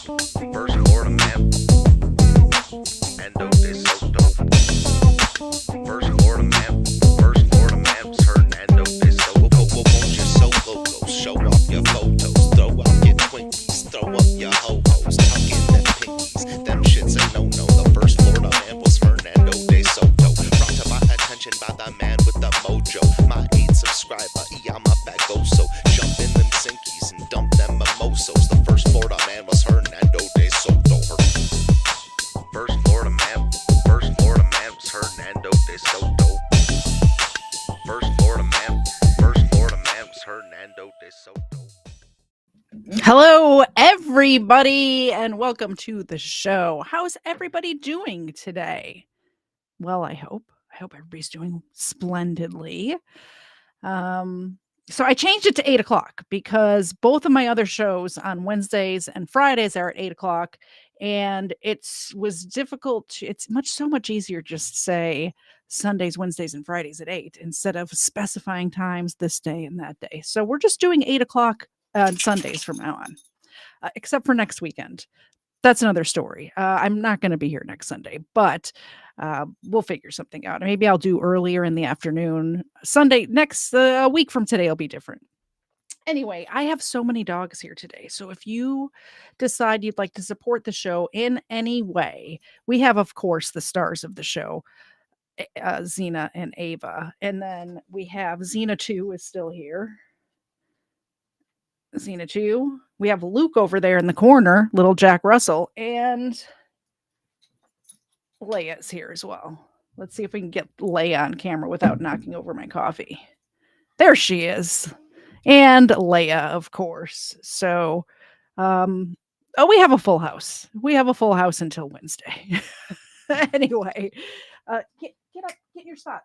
First Florida man, Ando de Soto. First Florida man, was Hernando de Soto. Won't you so loco? Show off your photos, throw out your Twinkies, throw up your ho-hos, tuck in them pinkies. Them shits a no-no. The first Florida man was Hernando de Soto. Brought to my attention by the man with the mojo. My 8 subscriber, I'm up at Goso. Jump in them Sinkies and dump them mimosos. The first Florida man was Hernando de Soto. First Florida man was Hernando de Soto. First Florida man was Hernando de Soto. Hello, everybody, and welcome to the show. How's everybody doing today? Well, I hope everybody's doing splendidly. So I changed it to 8 o'clock because both of my other shows on Wednesdays and Fridays are at 8 o'clock, and it was difficult. It's so much easier just to say Sundays, Wednesdays, and Fridays at 8 instead of specifying times this day and that day. So we're just doing 8 o'clock on Sundays from now on, except for next weekend. That's another story. I'm not going to be here next Sunday, but we'll figure something out. Maybe I'll do earlier in the afternoon. Sunday, next a week from today will be different. Anyway, I have so many dogs here today. So if you decide you'd like to support the show in any way, we have, of course, the stars of the show, Xena and Ava. And then we have Xena 2 is still here. Xena 2. We have Luke over there in the corner, little Jack Russell, and Leia's here as well. Let's see if we can get Leia on camera without knocking over my coffee. There she is. And Leia, of course. So, we have a full house. We have a full house until Wednesday. Anyway, get up, get your spot.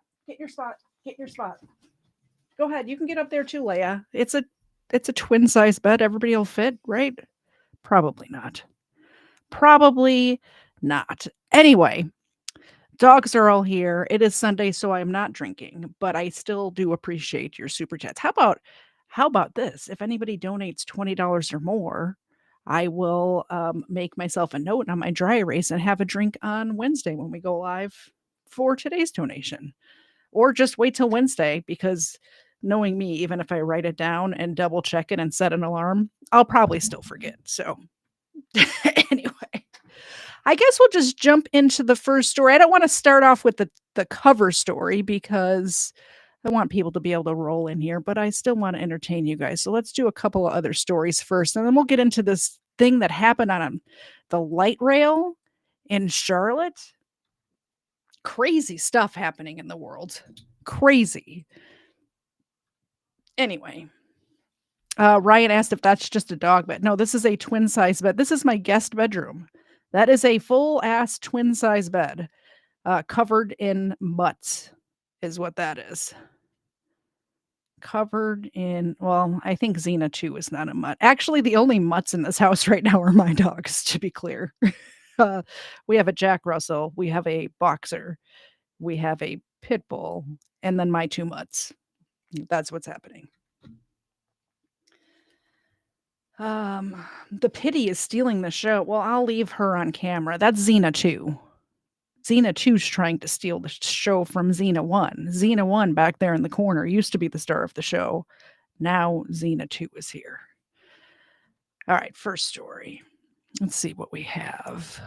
Go ahead. You can get up there too, Leia. It's a twin size bed. Everybody will fit, right? Probably not. Anyway, dogs are all here. It is Sunday, so I'm not drinking, but I still do appreciate your super chats. How about this? If anybody donates $20 or more, I will make myself a note on my dry erase and have a drink on Wednesday when we go live for today's donation. Or just wait till Wednesday, because knowing me, even if I write it down and double check it and set an alarm, I'll probably still forget. So anyway, I guess we'll just jump into the first story. I don't want to start off with the cover story because I want people to be able to roll in here, but I still want to entertain you guys. So let's do a couple of other stories first, and then we'll get into this thing that happened on the light rail in Charlotte. Crazy stuff happening in the world. Crazy. Anyway, Ryan asked if that's just a dog bed. No, this is a twin size bed. This is my guest bedroom. That is a full ass twin size bed, covered in mutts is what that is. Covered in, well, I think Xena 2 is not a mutt. Actually, the only mutts in this house right now are my dogs, to be clear. We have a Jack Russell, we have a boxer, we have a pit bull, and then my 2 mutts. That's what's happening. The pity is stealing the show. Well, I'll leave her on camera. That's Xena 2. Xena 2's trying to steal the show from Xena 1. Xena 1 back there in the corner used to be the star of the show. Now Xena 2 is here. All right, first story. Let's see what we have.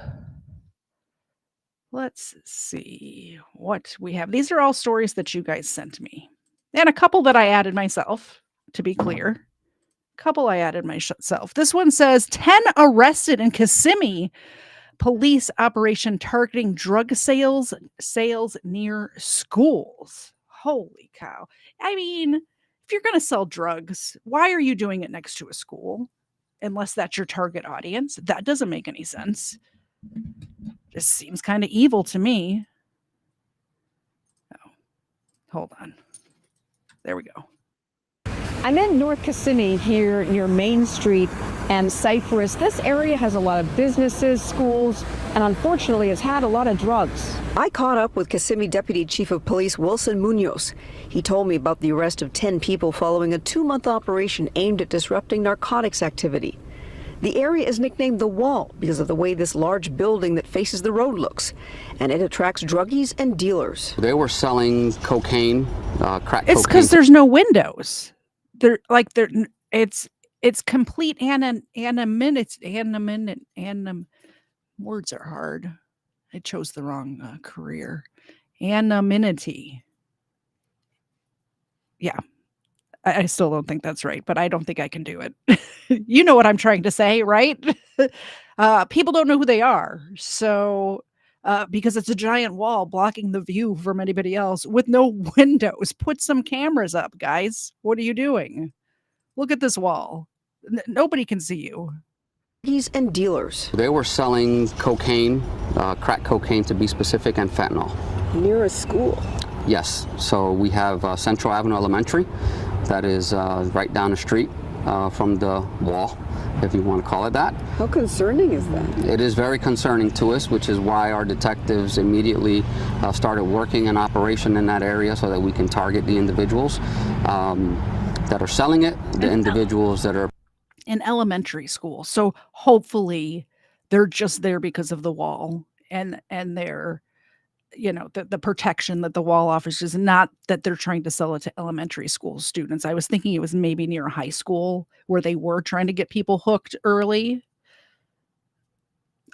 Let's see what we have. These are all stories that you guys sent me. And a couple that I added myself, to be clear. Couple I added myself. This one says 10 arrested in Kissimmee. Police operation targeting drug sales near schools. Holy cow. I mean, if you're going to sell drugs, why are you doing it next to a school? Unless that's your target audience. That doesn't make any sense. Just seems kind of evil to me. Oh, hold on. There we go. I'm in North Kissimmee here near Main Street and Cypress. This area has a lot of businesses, schools, and unfortunately has had a lot of drugs. I caught up with Kissimmee Deputy Chief of Police Wilson Munoz. He told me about the arrest of 10 people following a 2-month operation aimed at disrupting narcotics activity. The area is nicknamed the Wall because of the way this large building that faces the road looks, and it attracts druggies and dealers. They were selling cocaine, crack It's cocaine. because there's no windows. It's complete words are hard. I chose the wrong career. Anonymity. Yeah. I still don't think that's right, but I don't think I can do it. You know what I'm trying to say, right? People don't know who they are. So, because it's a giant wall blocking the view from anybody else with no windows, put some cameras up, guys. What are you doing? Look at this wall. Nobody can see you. Druggies and dealers. They were selling cocaine, crack cocaine to be specific, and fentanyl. Near a school. Yes, so we have Central Avenue Elementary. That is right down the street from the Wall, if you want to call it that. How concerning is that? It is very concerning to us, which is why our detectives immediately started working an operation in that area so that we can target the individuals that are selling it, the individuals that are in elementary school. So hopefully they're just there because of the wall and they're, the protection that the wall offers is not that they're trying to sell it to elementary school students. I was thinking it was maybe near high school where they were trying to get people hooked early.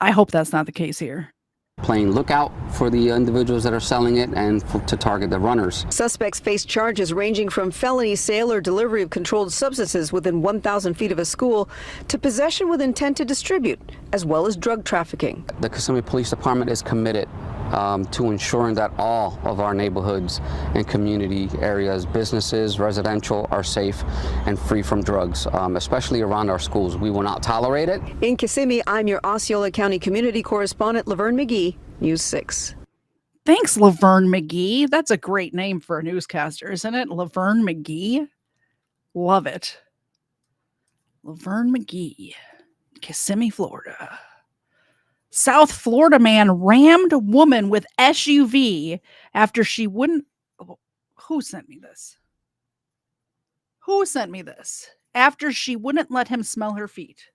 I hope that's not the case here. playing lookout for the individuals that are selling it and to target the runners. Suspects face charges ranging from felony sale or delivery of controlled substances within 1,000 feet of a school to possession with intent to distribute, as well as drug trafficking. The Kissimmee Police Department is committed to ensuring that all of our neighborhoods and community areas, businesses, residential, are safe and free from drugs, especially around our schools. We will not tolerate it. In Kissimmee, I'm your Osceola County community correspondent, Laverne McGee, News 6. Thanks, Laverne McGee. That's a great name for a newscaster, isn't it? Laverne McGee. Love it. Laverne McGee, Kissimmee, Florida. South Florida man rammed woman with SUV after she wouldn't. Who sent me this? Who sent me this? After she wouldn't let him smell her feet.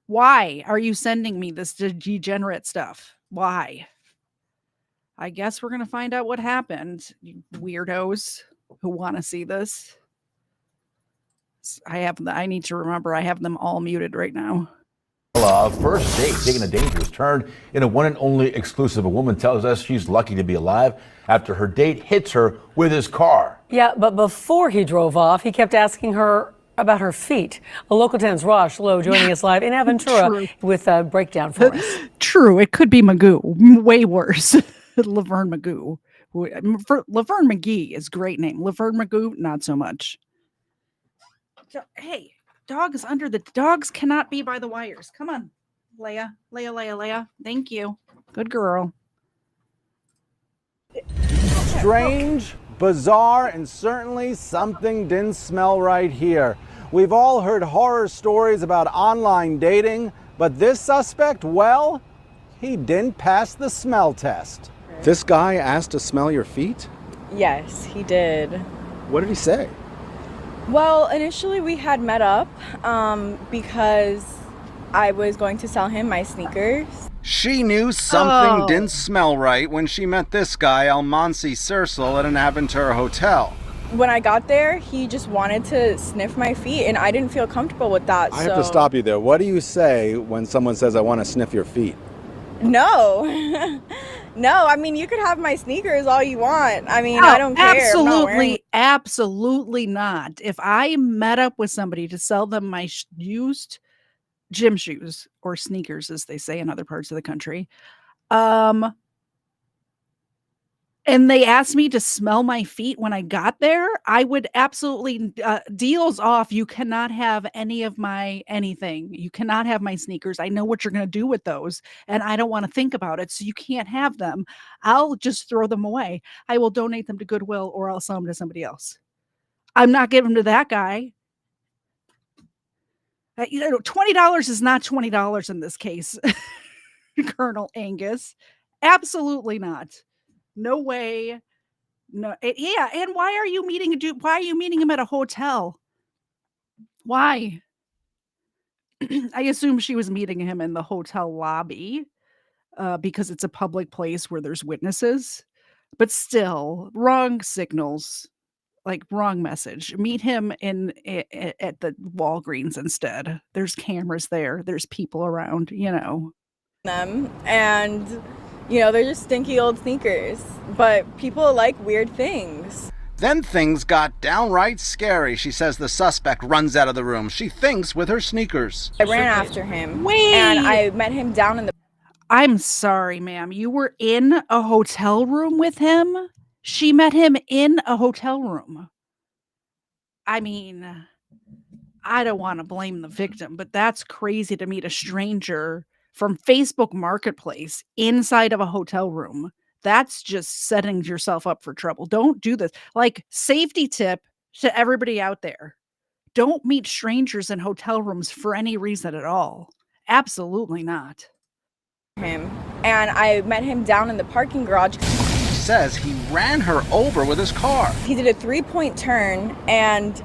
Why are you sending me this degenerate stuff? Why? I guess we're going to find out what happened, you weirdos who want to see this. I need to remember I have them all muted right now. First date taking a dangerous turn in a one and only exclusive. A woman tells us she's lucky to be alive after her date hits her with his car. Yeah, but before he drove off, he kept asking her about her feet. A local 10's Rosh Lowe joining us live in Aventura with a breakdown for us. True, it could be Magoo. Way worse. Laverne Magoo. Laverne McGee is a great name. Laverne Magoo, not so much. Hey. Dogs cannot be by the wires. Come on, Leia. Thank you. Good girl. Strange, bizarre, and certainly something didn't smell right here. We've all heard horror stories about online dating, but this suspect, well, he didn't pass the smell test. This guy asked to smell your feet? Yes, he did. What did he say? Well, initially we had met up because I was going to sell him my sneakers. She knew something didn't smell right when she met this guy, Almansi Sersel, at an Aventura hotel. When I got there, he just wanted to sniff my feet, and I didn't feel comfortable with that. I have to stop you there. What do you say when someone says, I want to sniff your feet? No. No, I mean, you could have my sneakers all you want. I mean, I don't care. Absolutely not. If I met up with somebody to sell them my used gym shoes or sneakers, as they say in other parts of the country, and they asked me to smell my feet when I got there, I would absolutely deals off. You cannot have any of my anything. You cannot have my sneakers. I know what you're going to do with those, and I don't want to think about it, so you can't have them. I'll just throw them away. I will donate them to Goodwill, or I'll sell them to somebody else. I'm not giving them to that guy. $20 is not $20 in this case, Colonel Angus. Absolutely not. No way. No. Yeah. And why are you meeting him at a hotel? Why? I assume she was meeting him in the hotel lobby because it's a public place where there's witnesses. But still, wrong signals, like wrong message. Meet him at the Walgreens instead. There's cameras there. There's people around. Them, and they're just stinky old sneakers. But people like weird things. Then things got downright scary. She says the suspect runs out of the room. She thinks with her sneakers. I ran after him. Wait. And I met him down in the. I'm sorry, ma'am. You were in a hotel room with him? She met him in a hotel room. I mean, I don't want to blame the victim, but that's crazy to meet a stranger from Facebook Marketplace inside of a hotel room. That's just setting yourself up for trouble. Don't do this. Like, safety tip to everybody out there. Don't meet strangers in hotel rooms for any reason at all. Absolutely not. Him, and I met him down in the parking garage. She says he ran her over with his car. He did a 3-point turn and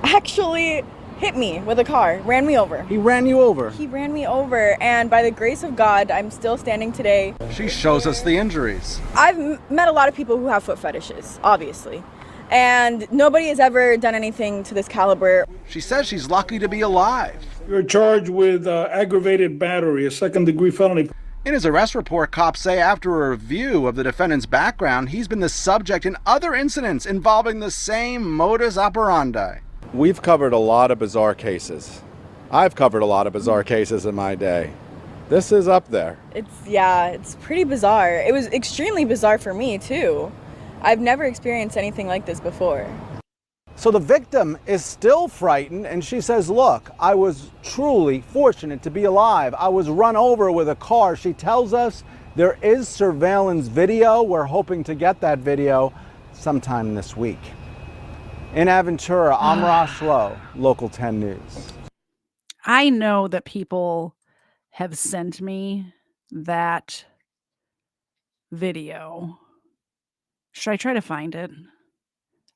actually hit me with a car, ran me over. He ran you over? He ran me over, and by the grace of God, I'm still standing today. She shows us the injuries. I've met a lot of people who have foot fetishes, obviously, and nobody has ever done anything to this caliber. She says she's lucky to be alive. You're charged with aggravated battery, a second-degree felony. In his arrest report, cops say after a review of the defendant's background, he's been the subject in other incidents involving the same modus operandi. We've covered a lot of bizarre cases. I've covered a lot of bizarre cases in my day. This is up there. It's pretty bizarre. It was extremely bizarre for me, too. I've never experienced anything like this before. So the victim is still frightened, and she says, look, I was truly fortunate to be alive. I was run over with a car. She tells us there is surveillance video. We're hoping to get that video sometime this week. In Aventura, I'm Rosh Lowe, Local 10 News. I know that people have sent me that video. Should I try to find it?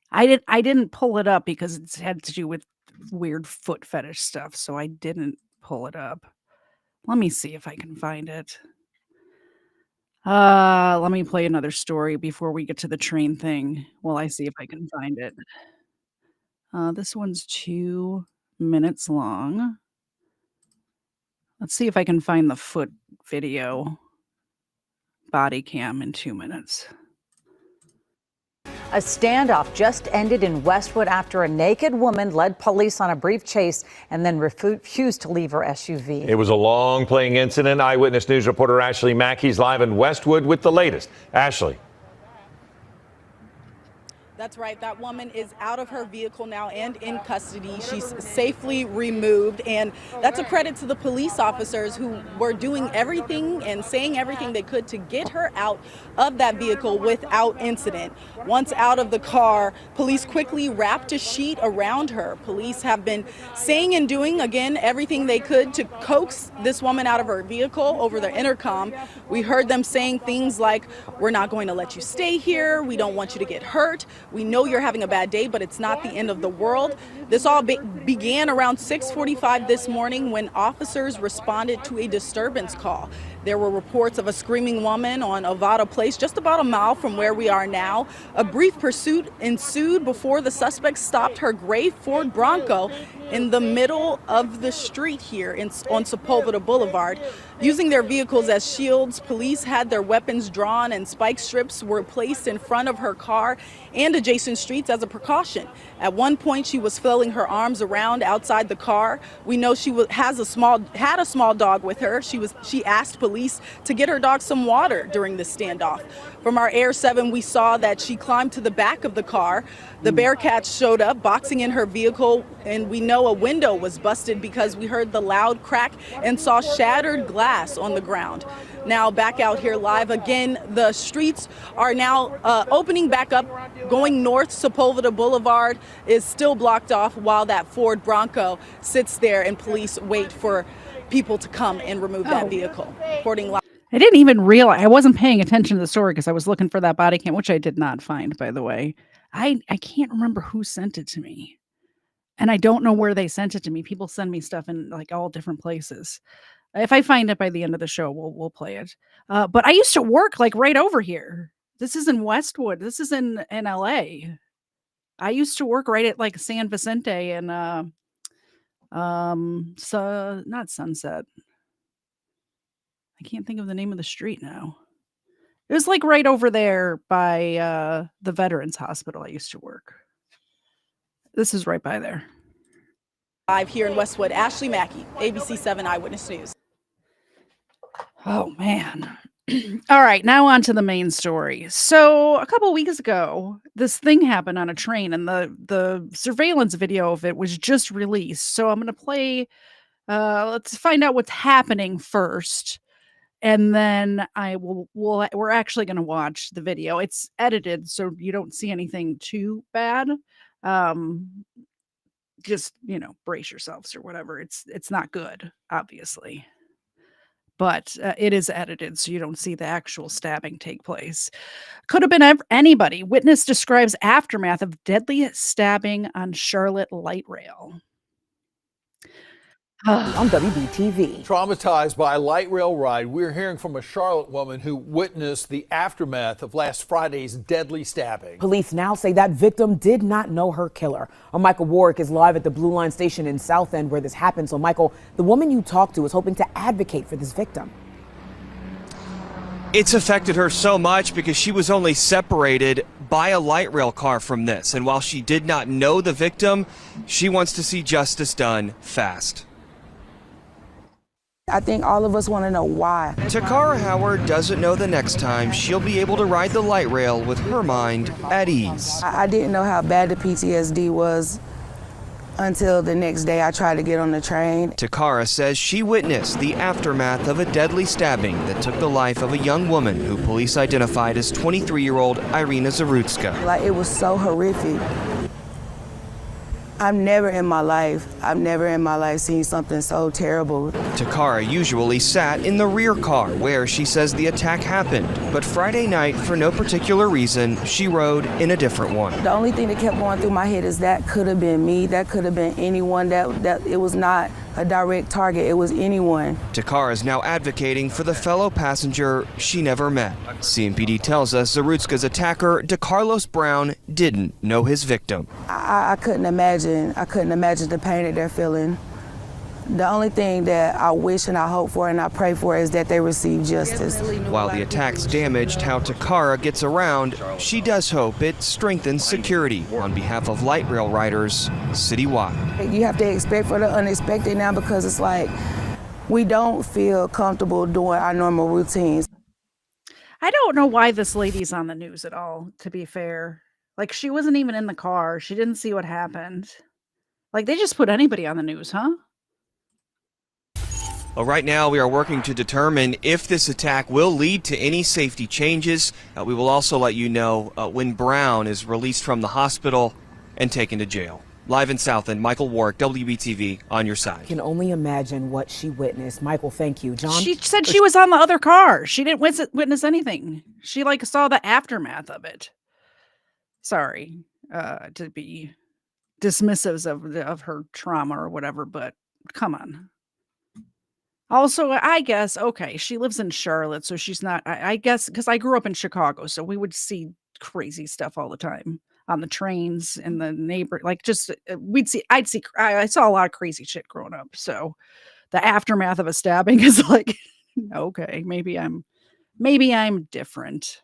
I didn't pull it up because it had to do with weird foot fetish stuff, so I didn't pull it up. Let me see if I can find it. Let me play another story before we get to the train thing while I see if I can find it. This one's 2 minutes long. Let's see if I can find the foot video body cam in 2 minutes. A standoff just ended in Westwood after a naked woman led police on a brief chase and then refused to leave her SUV. It was a long-playing incident. Eyewitness News reporter Ashley Mackey's live in Westwood with the latest. Ashley. That's right. That woman is out of her vehicle now and in custody. She's safely removed, and that's a credit to the police officers who were doing everything and saying everything they could to get her out of that vehicle without incident. Once out of the car, police quickly wrapped a sheet around her. Police have been saying and doing, again, everything they could to coax this woman out of her vehicle over the intercom. We heard them saying things like, "We're not going to let you stay here. We don't want you to get hurt. We know you're having a bad day, but it's not the end of the world." This all began around 6:45 this morning when officers responded to a disturbance call. There were reports of a screaming woman on Ovada Place, just about a mile from where we are now. A brief pursuit ensued before the suspect stopped her gray Ford Bronco in the middle of the street here on Sepulveda Boulevard. Using their vehicles as shields, police had their weapons drawn and spike strips were placed in front of her car and adjacent streets as a precaution. At one point, she was flailing her arms around outside the car. We know she had a small dog with her. She asked police to get her dog some water during this standoff. From our Air 7, we saw that she climbed to the back of the car. The Bearcats showed up, boxing in her vehicle, and we know a window was busted because we heard the loud crack and saw shattered glass on the ground. Now back out here live again, the streets are now opening back up. Going north, Sepulveda Boulevard is still blocked off while that Ford Bronco sits there and police wait for people to come and remove that vehicle. Reporting live. I didn't even realize, I wasn't paying attention to the story because I was looking for that body cam, which I did not find, by the way. I can't remember who sent it to me. And I don't know where they sent it to me. People send me stuff in like all different places. If I find it by the end of the show, we'll play it. But I used to work like right over here. This is in Westwood. This is in LA. I used to work right at like San Vicente and so not Sunset. I can't think of the name of the street now. It was like right over there by the Veterans Hospital I used to work. This is right by there. Live here in Westwood, Ashley Mackey, ABC 7 Eyewitness News. Oh, man. All right, now on to the main story. So a couple weeks ago, this thing happened on a train, and the surveillance video of it was just released. So I'm going to play, let's find out what's happening first, and then we're actually going to watch the video. It's edited, so you don't see anything too bad. Just, brace yourselves or whatever. It's not good, obviously. But it is edited, so you don't see the actual stabbing take place. Could have been anybody. Witness describes aftermath of deadly stabbing on Charlotte light rail. On WBTV. Traumatized by a light rail ride, we're hearing from a Charlotte woman who witnessed the aftermath of last Friday's deadly stabbing. Police now say that victim did not know her killer. Michael Warwick is live at the Blue Line station in South End where this happened. So, Michael, the woman you talked to is hoping to advocate for this victim. It's affected her so much because she was only separated by a light rail car from this. And while she did not know the victim, she wants to see justice done fast. I think all of us want to know why. Takara Howard doesn't know the next time she'll be able to ride the light rail with her mind at ease. I didn't know how bad the PTSD was until the next day I tried to get on the train. Takara says she witnessed the aftermath of a deadly stabbing that took the life of a young woman who police identified as 23-year-old Irina Zarutska. Like, it was so horrific. I've never in my life seen something so terrible. Takara usually sat in the rear car where she says the attack happened, but Friday night, for no particular reason, she rode in a different one. The only thing that kept going through my head is that could have been me, that could have been anyone, that it was not a direct target, it was anyone. Takara is now advocating for the fellow passenger she never met. CMPD tells us Zarutska's attacker, DeCarlos Brown, didn't know his victim. I couldn't imagine the pain that they're feeling. The only thing that I wish and I hope for and I pray for is that they receive justice. While the attacks damaged how Takara gets around, she does hope it strengthens security on behalf of light rail riders citywide. You have to expect for the unexpected now because it's like we don't feel comfortable doing our normal routines. I don't know why this lady's on the news at all, to be fair. Like, she wasn't even in the car. She didn't see what happened. Like, they just put anybody on the news, huh? Well, right now we are working to determine if this attack will lead to any safety changes. We will also let you know when Brown is released from the hospital and taken to jail. Live in South End, Michael Warwick, WBTV, on your side. I can only imagine what she witnessed. Michael, thank you. John? She said she was on the other car. She didn't witness anything. She, saw the aftermath of it. Sorry to be dismissive of her trauma or whatever, but come on. Also, I guess, okay, she lives in Charlotte, so she's not, I guess, because I grew up in Chicago, so we would see crazy stuff all the time on the trains and the neighbor, I saw a lot of crazy shit growing up. So the aftermath of a stabbing is like, okay, maybe I'm different.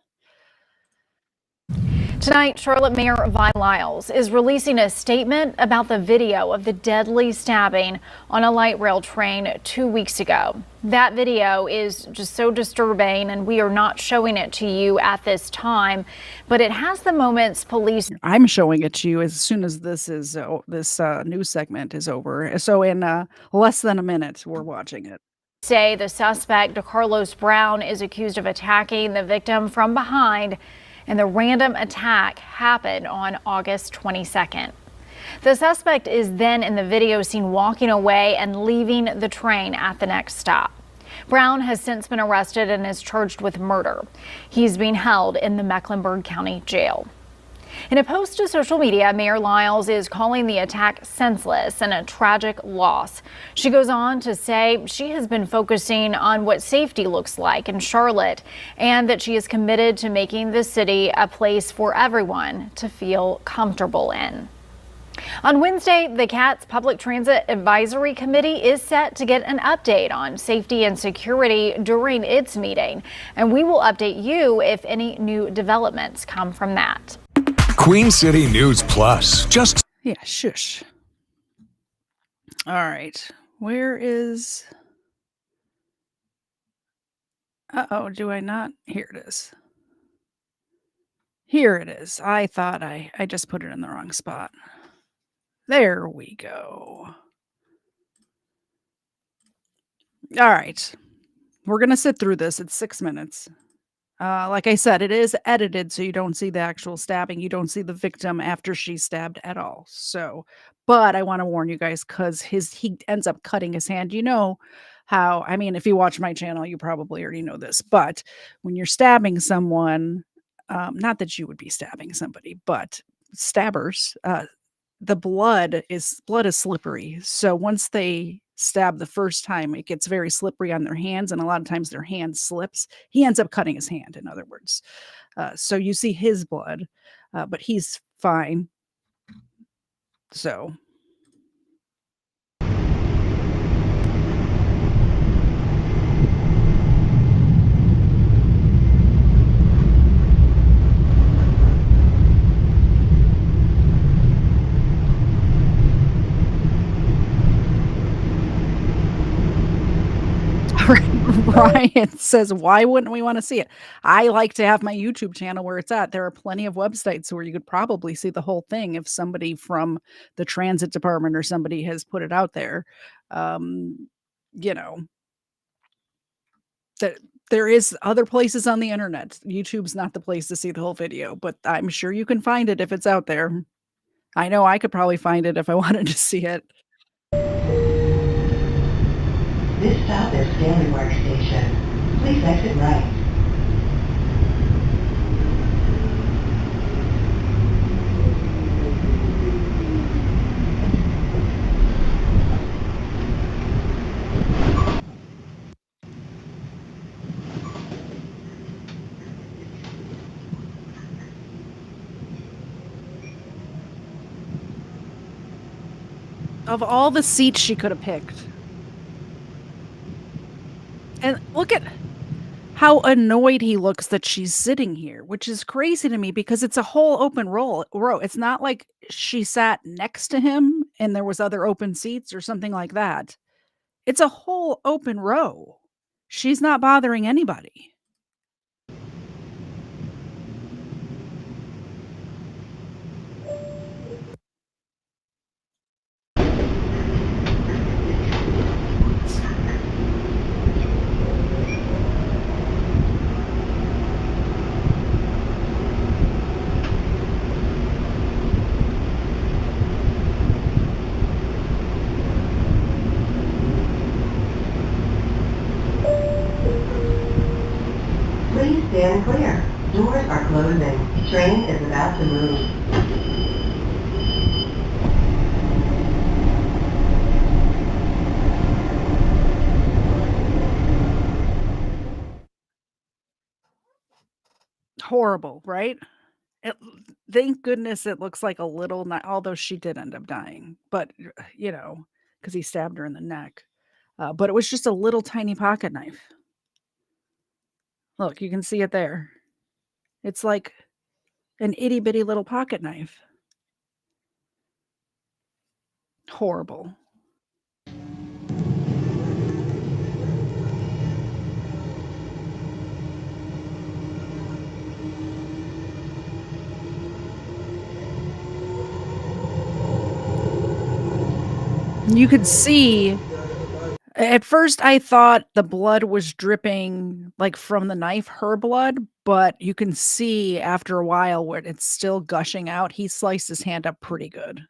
Tonight, Charlotte Mayor Vi Lyles is releasing a statement about the video of the deadly stabbing on a light rail train 2 weeks ago. That video is just so disturbing, and we are not showing it to you at this time, but it has the moments police... I'm showing it to you as soon as this news segment is over. So in less than a minute, we're watching it. Say the suspect, DeCarlos Brown, is accused of attacking the victim from behind, and the random attack happened on August 22nd. The suspect is then in the video seen walking away and leaving the train at the next stop. Brown has since been arrested and is charged with murder. He's being held in the Mecklenburg County Jail. In a post to social media, Mayor Lyles is calling the attack senseless and a tragic loss. She goes on to say she has been focusing on what safety looks like in Charlotte and that she is committed to making the city a place for everyone to feel comfortable in. On Wednesday, the CAT's Public Transit Advisory Committee is set to get an update on safety and security during its meeting, and we will update you if any new developments come from that. Queen City News Plus. Yeah, shush. All right. Where is... Uh-oh, do I not? Here it is. Here it is. I thought I just put it in the wrong spot. There we go. All right. We're going to sit through this. It's 6 minutes. Like I said, it is edited, so you don't see the actual stabbing. You don't see the victim after she's stabbed at all. So, but I want to warn you guys because he ends up cutting his hand. You know how, I mean, if you watch my channel, you probably already know this, but when you're stabbing someone, not that you would be stabbing somebody, but stabbers, the blood is slippery. So once they stab the first time, it gets very slippery on their hands, and a lot of times their hand slips. He ends up cutting his hand, in other words. So you see his blood, but he's fine. So. Ryan says, why wouldn't we want to see it? I like to have my YouTube channel where it's at. There are plenty of websites where you could probably see the whole thing if somebody from the transit department or somebody has put it out there. You know, that there is other places on the internet. YouTube's not the place to see the whole video, but I'm sure you can find it if it's out there. I know I could probably find it if I wanted to see it. This stop is Stanley Park Station. Please exit right. Of all the seats she could have picked. And look at how annoyed he looks that she's sitting here, which is crazy to me because it's a whole open row. It's not like she sat next to him and there was other open seats or something like that. It's a whole open row. She's not bothering anybody. Please stand clear. Doors are closing. Train is about to move. Horrible, right? Thank goodness it looks like a little, although she did end up dying, but you know, because he stabbed her in the neck. But it was just a little tiny pocket knife. Look, you can see it there. It's like an itty bitty little pocket knife. Horrible. You could see, at first I thought the blood was dripping like from the knife, her blood, but you can see after a while where it's still gushing out. He sliced his hand up pretty good.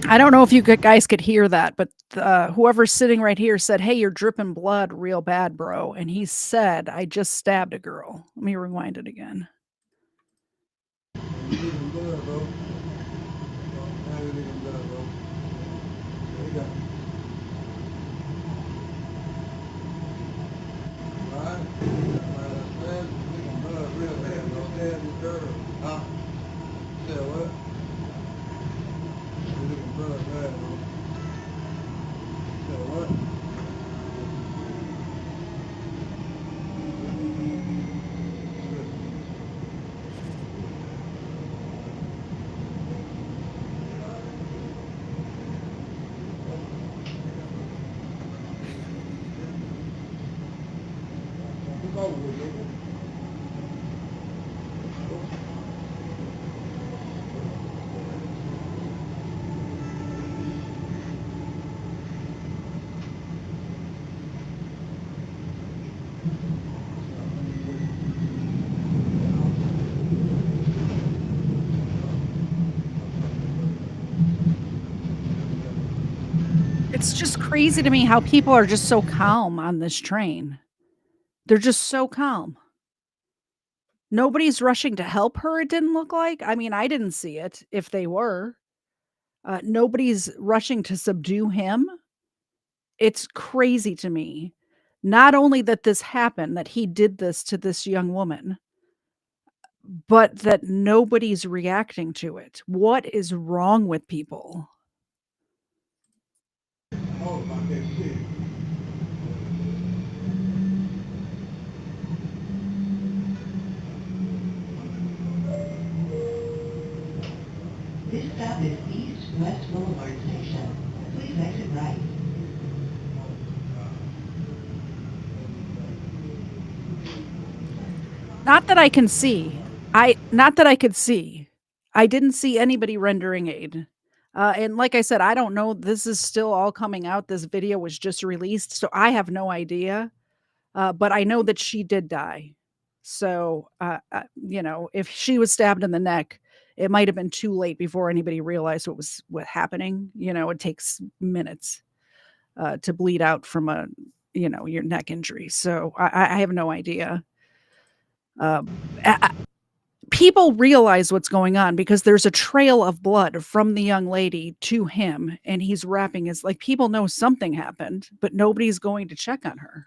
I don't know if you guys could hear that, but whoever's sitting right here said, "Hey, you're dripping blood real bad, bro." And he said, "I just stabbed a girl." Let me rewind it again. It's just crazy to me how people are just so calm on this train. They're just so calm. Nobody's rushing to help her, it didn't look like. I mean, I didn't see it if they were. Nobody's rushing to subdue him. It's crazy to me. Not only that this happened, that he did this to this young woman, but that nobody's reacting to it. What is wrong with people? This stop is East West Boulevard Station. Please exit right. Not that I can see. Not that I could see. I didn't see anybody rendering aid. And like I said, I don't know. This is still all coming out. This video was just released, so I have no idea. But I know that she did die. So, if she was stabbed in the neck, it might have been too late before anybody realized what happening. It takes minutes to bleed out from your neck injury. So I have no idea. People realize what's going on because there's a trail of blood from the young lady to him, and he's wrapping his people know something happened, but nobody's going to check on her.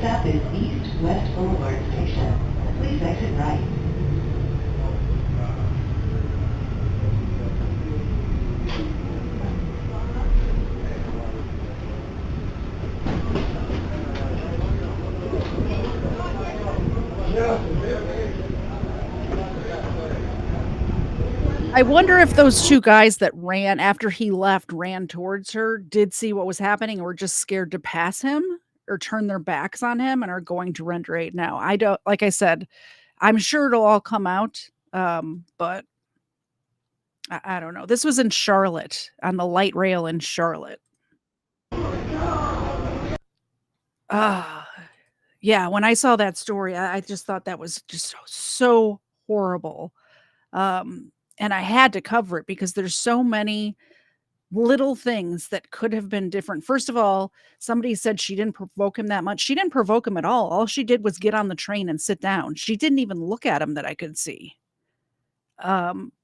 stop is East West Boulevard Station. Please exit right. I wonder if those 2 guys that ran after he left, ran towards her, did see what was happening or were just scared to pass him or turn their backs on him and are going to render aid now. I don't, like I said, I'm sure it'll all come out, but I don't know. This was in Charlotte, on the light rail in Charlotte. Ah, yeah, when I saw that story, I just thought that was just so horrible. And I had to cover it because there's so many little things that could have been different. First of all, somebody said she didn't provoke him that much. She didn't provoke him at all. All she did was get on the train and sit down. She didn't even look at him that I could see.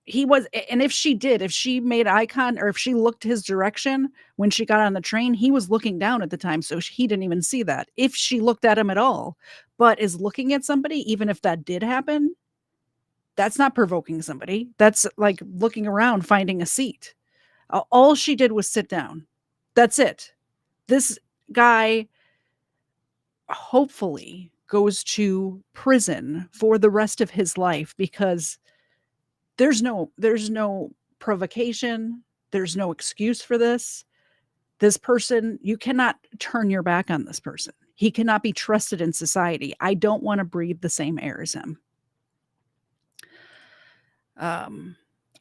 He was, and if she did, if she made eye contact or if she looked his direction when she got on the train, he was looking down at the time, so he didn't even see that. If she looked at him at all, but is looking at somebody, even if that did happen, that's not provoking somebody. That's like looking around, finding a seat. All she did was sit down. That's it. This guy hopefully goes to prison for the rest of his life because there's no provocation. There's no excuse for this. This person, you cannot turn your back on this person. He cannot be trusted in society. I don't want to breathe the same air as him.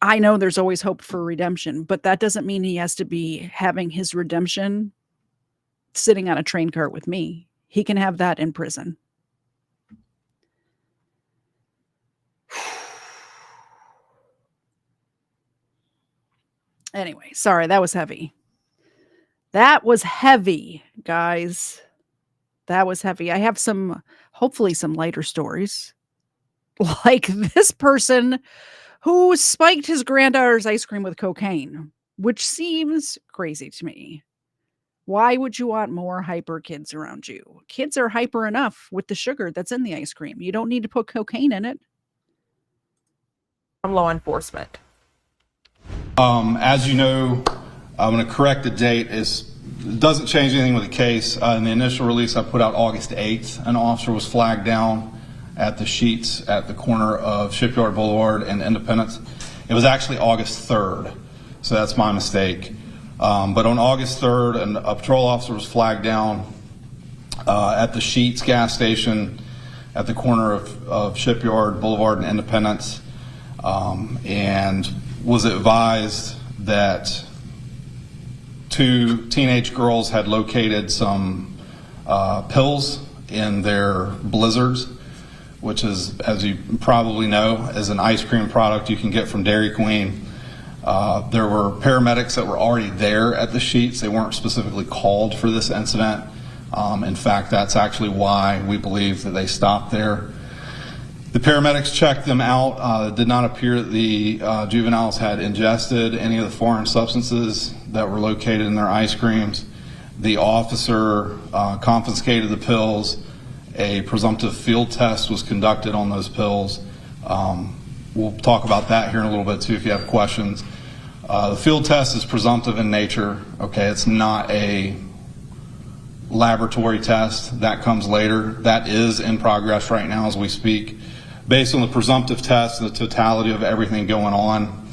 I know there's always hope for redemption, but that doesn't mean he has to be having his redemption sitting on a train cart with me. He can have that in prison. Anyway, sorry, that was heavy. That was heavy, guys. That was heavy. I have hopefully some lighter stories. Like this person who spiked his granddaughter's ice cream with cocaine, which seems crazy to me. Why would you want more hyper kids around you? Kids are hyper enough with the sugar that's in the ice cream. You don't need to put cocaine in it. From law enforcement. As you know, I'm going to correct the date. It doesn't change anything with the case. In the initial release, I put out August 8th. An officer was flagged down at the sheets at the corner of Shipyard Boulevard and Independence. It was actually August 3rd, so that's my mistake. But on August 3rd, a patrol officer was flagged down at the Sheets gas station at the corner of Shipyard Boulevard and Independence, and was advised that 2 teenage girls had located some pills in their blizzards, which is, as you probably know, is an ice cream product you can get from Dairy Queen. There were paramedics that were already there at the Sheets. They weren't specifically called for this incident. In fact, that's actually why we believe that they stopped there. The paramedics checked them out. It did not appear that the juveniles had ingested any of the foreign substances that were located in their ice creams. The officer confiscated the pills. A presumptive field test was conducted on those pills. We'll talk about that here in a little bit too if you have questions. The field test is presumptive in nature. Okay, it's not a laboratory test. That comes later. That is in progress right now as we speak. Based on the presumptive test and the totality of everything going on,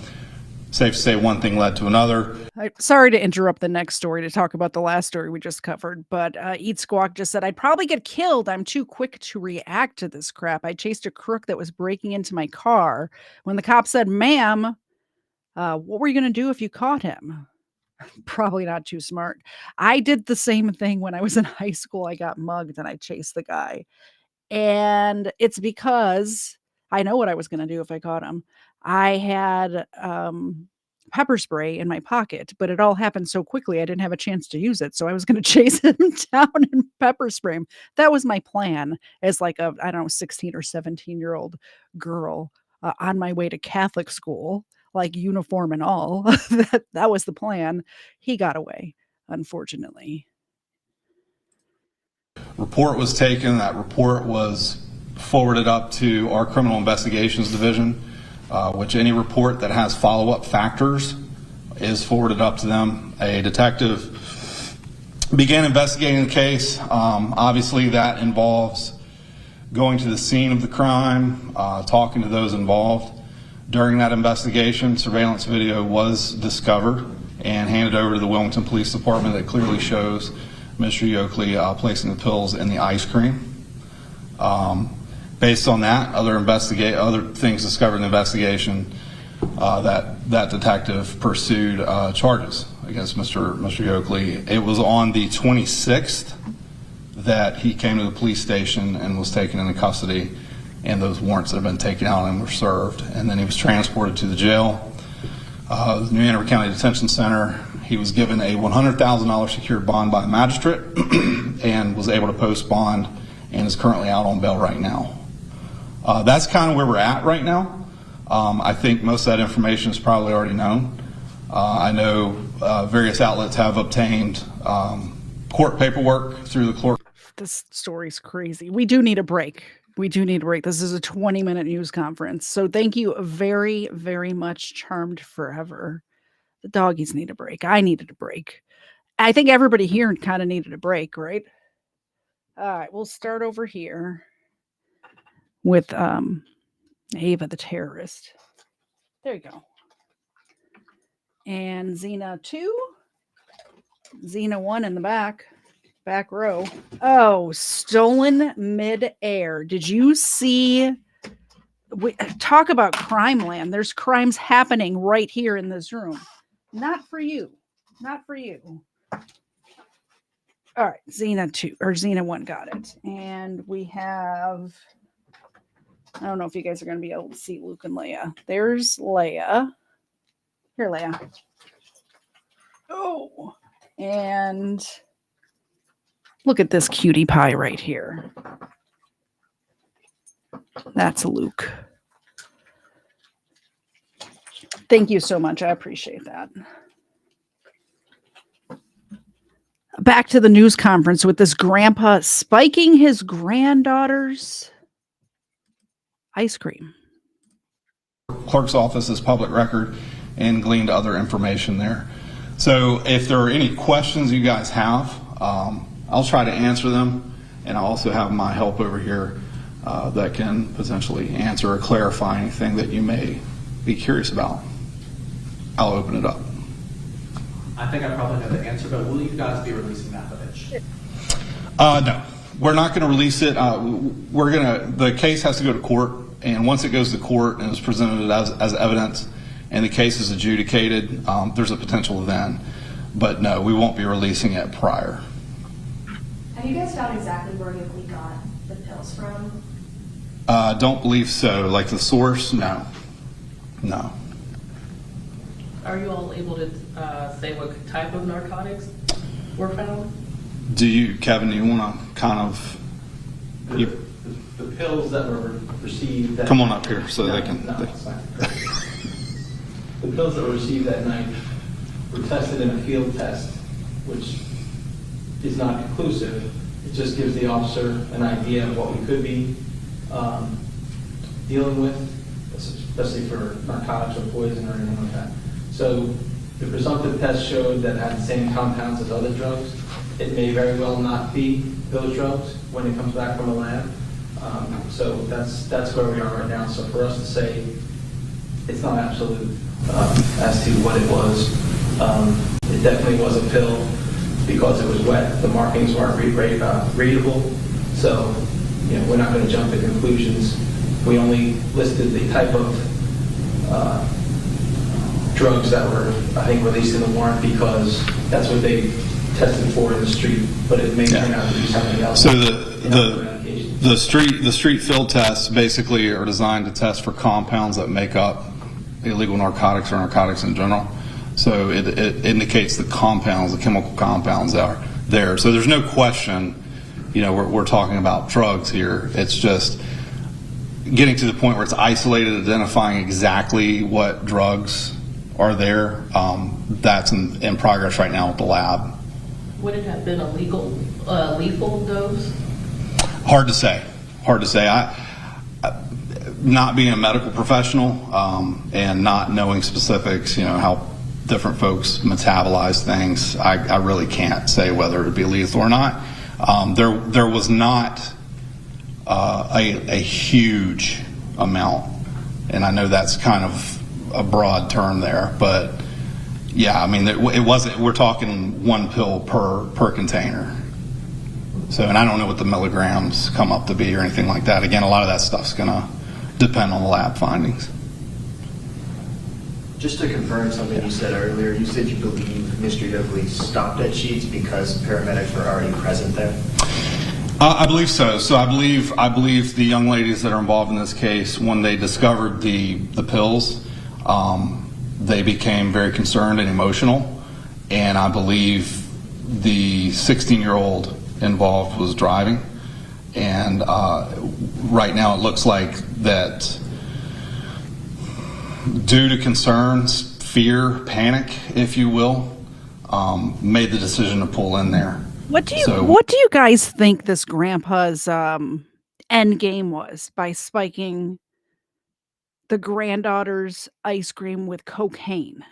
safe to say one thing led to another. Sorry to interrupt the next story to talk about the last story we just covered, but Eat Squawk just said, I'd probably get killed. I'm too quick to react to this crap. I chased a crook that was breaking into my car. When the cop said, ma'am, what were you going to do if you caught him? Probably not too smart. I did the same thing when I was in high school. I got mugged and I chased the guy. And it's because I know what I was going to do if I caught him. I had pepper spray in my pocket, but it all happened so quickly I didn't have a chance to use it. So I was going to chase him down and pepper spray him. That was my plan as like a, I don't know, 16 or 17-year-old girl on my way to Catholic school, like uniform and all. That was the plan. He got away, unfortunately. report was taken. That report was forwarded up to our Criminal Investigations Division, which any report that has follow-up factors is forwarded up to them. A detective began investigating the case. Obviously, that involves going to the scene of the crime, talking to those involved. During that investigation, surveillance video was discovered and handed over to the Wilmington Police Department that clearly shows Mr. Yoakley placing the pills in the ice cream. Based on that, other things discovered in the investigation, that detective pursued charges against Mr. Yoakley. It was on the 26th that he came to the police station and was taken into custody, and those warrants that have been taken out and were served. And then he was transported to the jail, the New Hanover County Detention Center. He was given a $100,000 secured bond by the magistrate and was able to post bond and is currently out on bail right now. That's kind of where we're at right now. I think most of that information is probably already known. I know various outlets have obtained court paperwork through the clerk. This story's crazy. We do need a break. This is a 20-minute news conference. So thank you very, very much, Charmed Forever. The doggies need a break. I needed a break. I think everybody here kind of needed a break, right? All right, we'll start over here with Ava the terrorist. There you go. And Xena 2. Xena 1 in the back row. Oh, stolen mid-air. Did you see? Talk about Crimeland. There's crimes happening right here in this room. Not for you. Not for you. All right, Xena 2 or Xena 1 got it. And we have, I don't know if you guys are going to be able to see Luke and Leia. There's Leia. Here, Leia. Oh, and look at this cutie pie right here. That's Luke. Thank you so much. I appreciate that. Back to the news conference with this grandpa spiking his granddaughter's ice cream. Clerk's office is public record and gleaned other information there. So if there are any questions you guys have, I'll try to answer them, and I also have my help over here that can potentially answer or clarify anything that you may be curious about. I'll open it up. I think I probably know the answer, but will you guys be releasing that footage? No, we're not going to release it. The case has to go to court, and once it goes to court and is presented as evidence and the case is adjudicated, there's a potential then. But no, we won't be releasing it prior. Have you guys found exactly where Yoakley got the pills from? Don't believe so. Like the source? No. No. Are you all able to say what type of narcotics were found? Kevin, do you want to kind of... The pills that were received... Come on up here so they can... It's fine. The pills that were received that night were tested in a field test, which is not conclusive. It just gives the officer an idea of what we could be dealing with, especially for narcotics or poison or anything like that. So the presumptive test showed that it had the same compounds as other drugs. It may very well not be those drugs when it comes back from the lab. So that's where we are right now. So for us to say it's not absolute as to what it was, it definitely was a pill because it was wet. The markings weren't readable. So we're not going to jump to conclusions. We only listed the type of drugs that were, I think, released in the warrant because that's what they tested for in the street, but it may turn out to be something else. So the street field tests basically are designed to test for compounds that make up illegal narcotics or narcotics in general. So it indicates the compounds, the chemical compounds that are there. So there's no question, we're talking about drugs here. It's just getting to the point where it's isolated, identifying exactly what drugs are there. That's in progress right now with the lab. Would it have been a lethal dose? Hard to say. I not being a medical professional and not knowing specifics, how different folks metabolize things, I really can't say whether it would be lethal or not. There was not a huge amount, and I know that's kind of a broad term there, but yeah, I mean, it wasn't. We're talking 1 pill per container. So, and I don't know what the milligrams come up to be or anything like that. Again, a lot of that stuff's gonna depend on the lab findings. Just to confirm something you said earlier, you said you believe Mr. Yoakley stopped at Sheetz because paramedics were already present there? I believe so. So I believe the young ladies that are involved in this case, when they discovered the pills, they became very concerned and emotional, and I believe the 16-year-old involved was driving, and right now it looks like that due to concerns, fear, panic, if you will, made the decision to pull in there. What do you guys think this grandpa's end game was by spiking the granddaughter's ice cream with cocaine?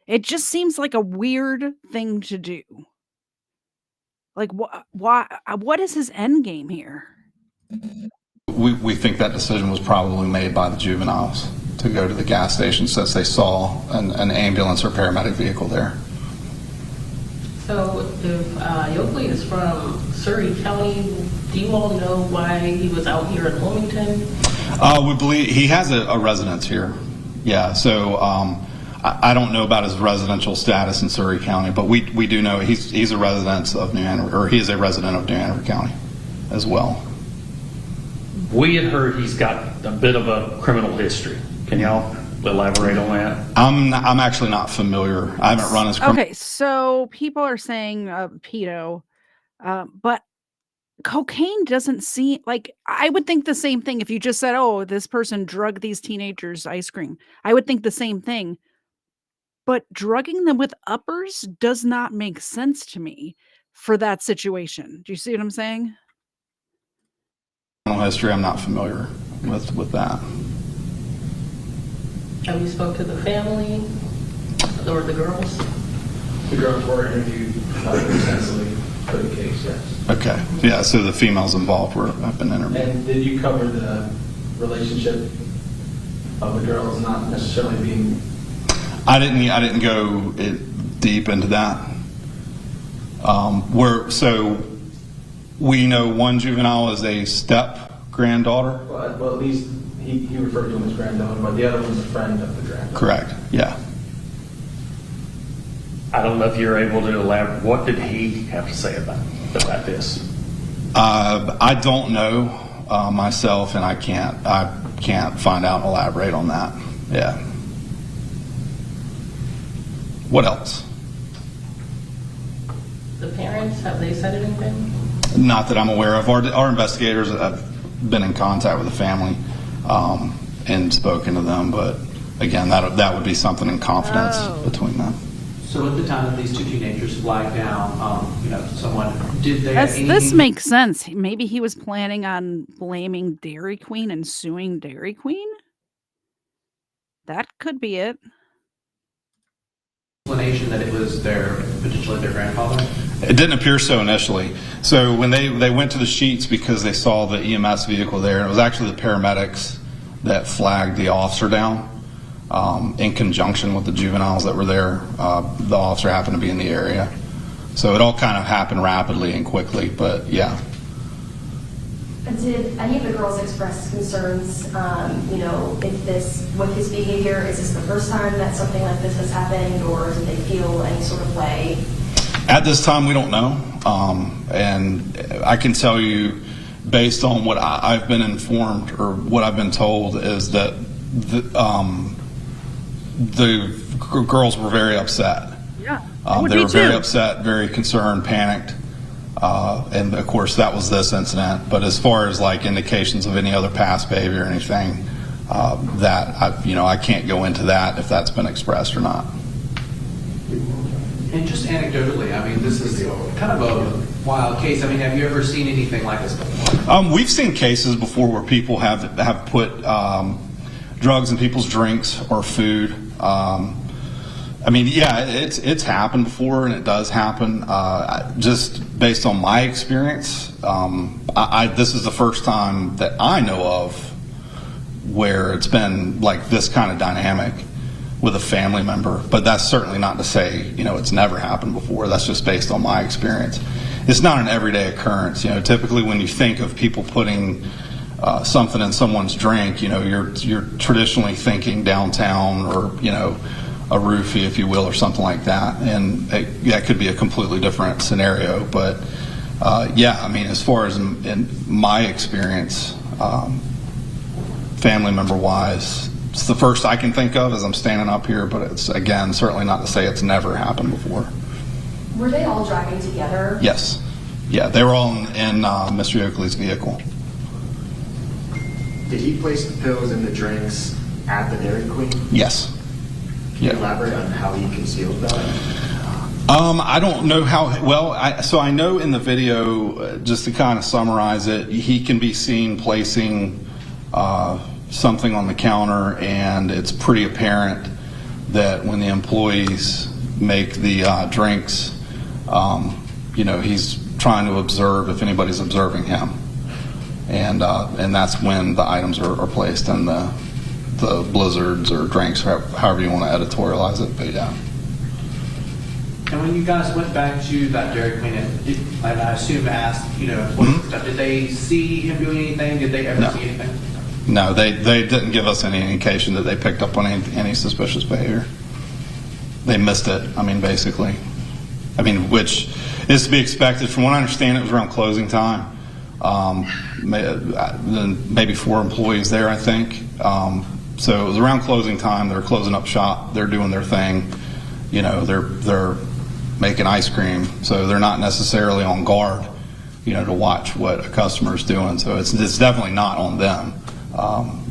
It just seems like a weird thing to do. Like, what is his end game here? We think that decision was probably made by the juveniles to go to the gas station since they saw an ambulance or paramedic vehicle there. So if Yoakley is from Surrey County, do you all know why he was out here in Wilmington? We believe he has a residence here. Yeah, so I don't know about his residential status in Surrey County, but we do know he's a resident of New Hanover, or he is a resident of New Hanover County as well. We had heard he's got a bit of a criminal history. Can y'all elaborate on that? I'm actually not familiar. I haven't run his criminal. Okay, so people are saying pedo, but cocaine doesn't seem like, I would think the same thing if you just said, oh, this person drugged these teenagers ice cream. I would think the same thing. But drugging them with uppers does not make sense to me for that situation. Do you see what I'm saying? Criminal history, I'm not familiar with that. Have you spoke to the family or the girls? The girls were interviewed extensively for the case, yes. Okay, yeah, so the females involved have been interviewed. And did you cover the relationship of the girls not necessarily being... I didn't go deep into that. So we know one juvenile is a step granddaughter. Well, at least he referred to him as granddaughter, but the other one's a friend of the granddaughter. Correct. Yeah. I don't know if you're able to elaborate. What did he have to say about this? I don't know myself, and I can't find out and elaborate on that. Yeah. What else? The parents, have they said anything? Not that I'm aware of. Our investigators have been in contact with the family and spoken to them, but again, that would be something in confidence between them. So at the time that these two teenagers flagged down, someone, did they... This makes sense. Maybe he was planning on blaming Dairy Queen and suing Dairy Queen? That could be it. Explanation that it was potentially their grandfather? It didn't appear so initially. So when they went to the Sheetz because they saw the EMS vehicle there, and it was actually the paramedics that flagged the officer down in conjunction with the juveniles that were there. The officer happened to be in the area. So it all kind of happened rapidly and quickly, but yeah. Did any of the girls express concerns, with his behavior? Is this the first time that something like this has happened, or did they feel any sort of way? At this time, we don't know. And I can tell you, based on what I've been informed or what I've been told, is that the girls were very upset. Yeah, they were very upset, very concerned, panicked. And of course that was this incident, but as far as like indications of any other past behavior or anything, I can't go into that if that's been expressed or not. And just anecdotally, I mean, this is kind of a wild case. I mean, have you ever seen anything like this before? We've seen cases before where people have put drugs in people's drinks or food. I mean, yeah, it's happened before, and it does happen. Just based on my experience, this is the first time that I know of where it's been like this kind of dynamic with a family member. But that's certainly not to say, it's never happened before. That's just based on my experience. It's not an everyday occurrence. Typically when you think of people putting something in someone's drink, you're traditionally thinking downtown or, a roofie, if you will, or something like that. And that could be a completely different scenario. But yeah, I mean, as far as in my experience, family member wise, it's the first I can think of as I'm standing up here, but it's, again, certainly not to say it's never happened before. Were they all driving together? Yes. Yeah, they were all in Mr. Oakley's vehicle. Did he place the pills in the drinks at the Dairy Queen? Yes. Can you elaborate on how he concealed that? I don't know how well. So I know in the video, just to kind of summarize it, he can be seen placing something on the counter, and it's pretty apparent that when the employees make the drinks, he's trying to observe if anybody's observing him, and that's when the items are placed in the blizzards or drinks, however you want to editorialize it. But yeah. And when you guys went back to that Dairy Queen, and I assume asked, what stuff, did they see him doing anything? Did they ever see anything? No, they didn't give us any indication that they picked up on any suspicious behavior. They missed it, basically. Which is to be expected. From what I understand, it was around closing time. Maybe 4 employees there, I think. So it was around closing time. They're closing up shop. They're doing their thing. They're making ice cream. So they're not necessarily on guard, to watch what a customer's doing. So it's definitely not on them.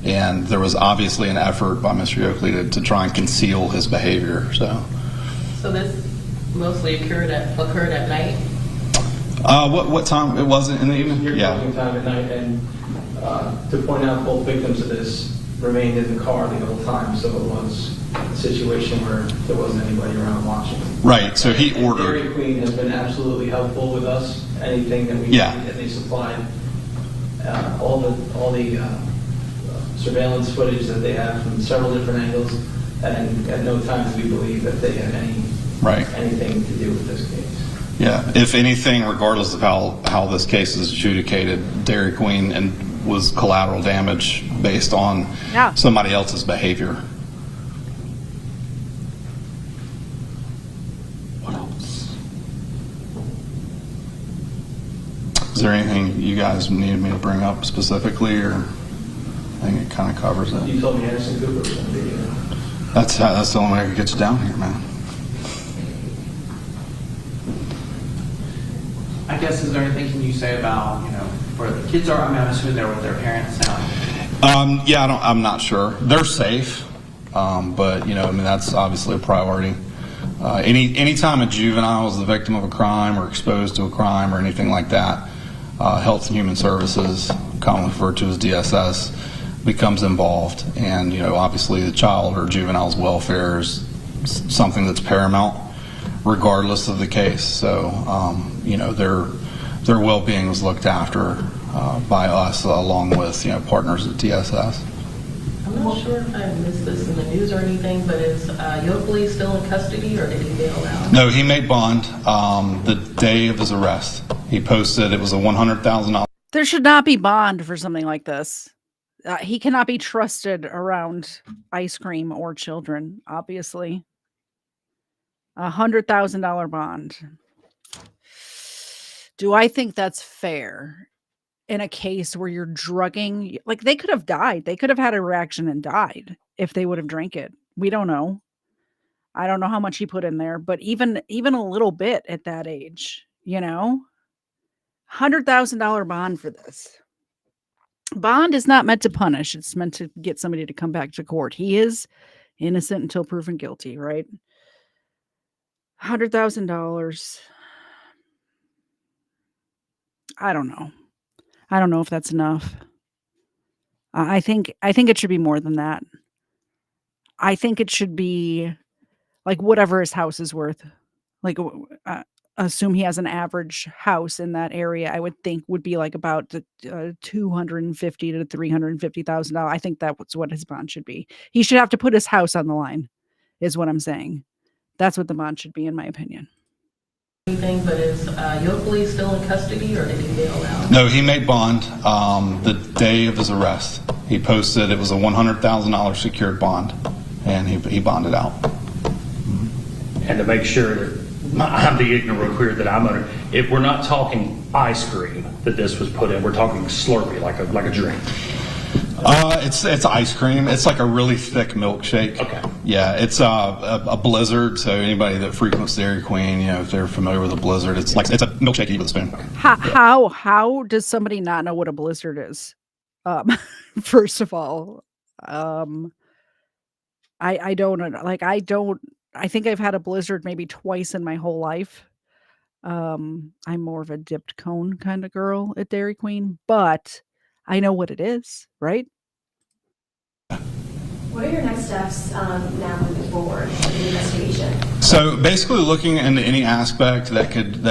And there was obviously an effort by Mr. Oakley to try and conceal his behavior. So this mostly occurred at night? What time? It wasn't in the evening? Yeah. Time at night, and to point out, both victims of this remained in the car the whole time, so it was a situation where there wasn't anybody around watching. Right, so he ordered. Dairy Queen has been absolutely helpful with us. Anything that we need, and they supplied all the surveillance footage that they have from several different angles, and at no time did we believe that they had anything to do with this case. Yeah, if anything, regardless of how this case is adjudicated, Dairy Queen was collateral damage based on somebody else's behavior. What else? Is there anything you guys needed me to bring up specifically, or I think it kind of covers it? You told me Anderson Cooper was going to be here. That's the only way I could get you down here, man. I guess, is there anything can you say about, where the kids are? I'm assuming they're with their parents now. Yeah, I'm not sure. They're safe, but that's obviously a priority. Anytime a juvenile is the victim of a crime or exposed to a crime or anything like that, Health and Human Services, commonly referred to as DSS, becomes involved, and obviously the child or juvenile's welfare is something that's paramount, regardless of the case. So their well-being was looked after by us, along with partners at DSS. I'm not sure if I missed this in the news or anything, but is Yoakley still in custody, or did he bail out? No, he made bond the day of his arrest. He posted it was a $100,000. There should not be bond for something like this. He cannot be trusted around ice cream or children, obviously. $100,000 bond. Do I think that's fair in a case where you're drugging? Like, they could have died. They could have had a reaction and died if they would have drank it. We don't know. I don't know how much he put in there, but even a little bit at that age, $100,000 bond for this. Bond is not meant to punish. It's meant to get somebody to come back to court. He is innocent until proven guilty, right? $100,000. I don't know. I don't know if that's enough. I think it should be more than that. I think it should be like whatever his house is worth. Like, assume he has an average house in that area. I would think would be like about $250,000 to $350,000. I think that's what his bond should be. He should have to put his house on the line, is what I'm saying. That's what the bond should be, in my opinion. Anything, but is Yoakley still in custody, or did he bail out? No, he made bond the day of his arrest. He posted it was a $100,000 secured bond, and he bonded out. And to make sure that I'm the ignorant recruiter that I'm under, if we're not talking ice cream that this was put in, we're talking Slurpee, like a drink. It's ice cream. It's like a really thick milkshake. Okay. Yeah, it's a Blizzard. So anybody that frequents Dairy Queen, if they're familiar with a Blizzard, it's a milkshake you eat with a spoon. How does somebody not know what a Blizzard is? First of all, I don't know. I think I've had a Blizzard maybe twice in my whole life. I'm more of a dipped cone kind of girl at Dairy Queen, but I know what it is, right? What are your next steps now moving forward with the investigation? So basically, looking into any aspect that could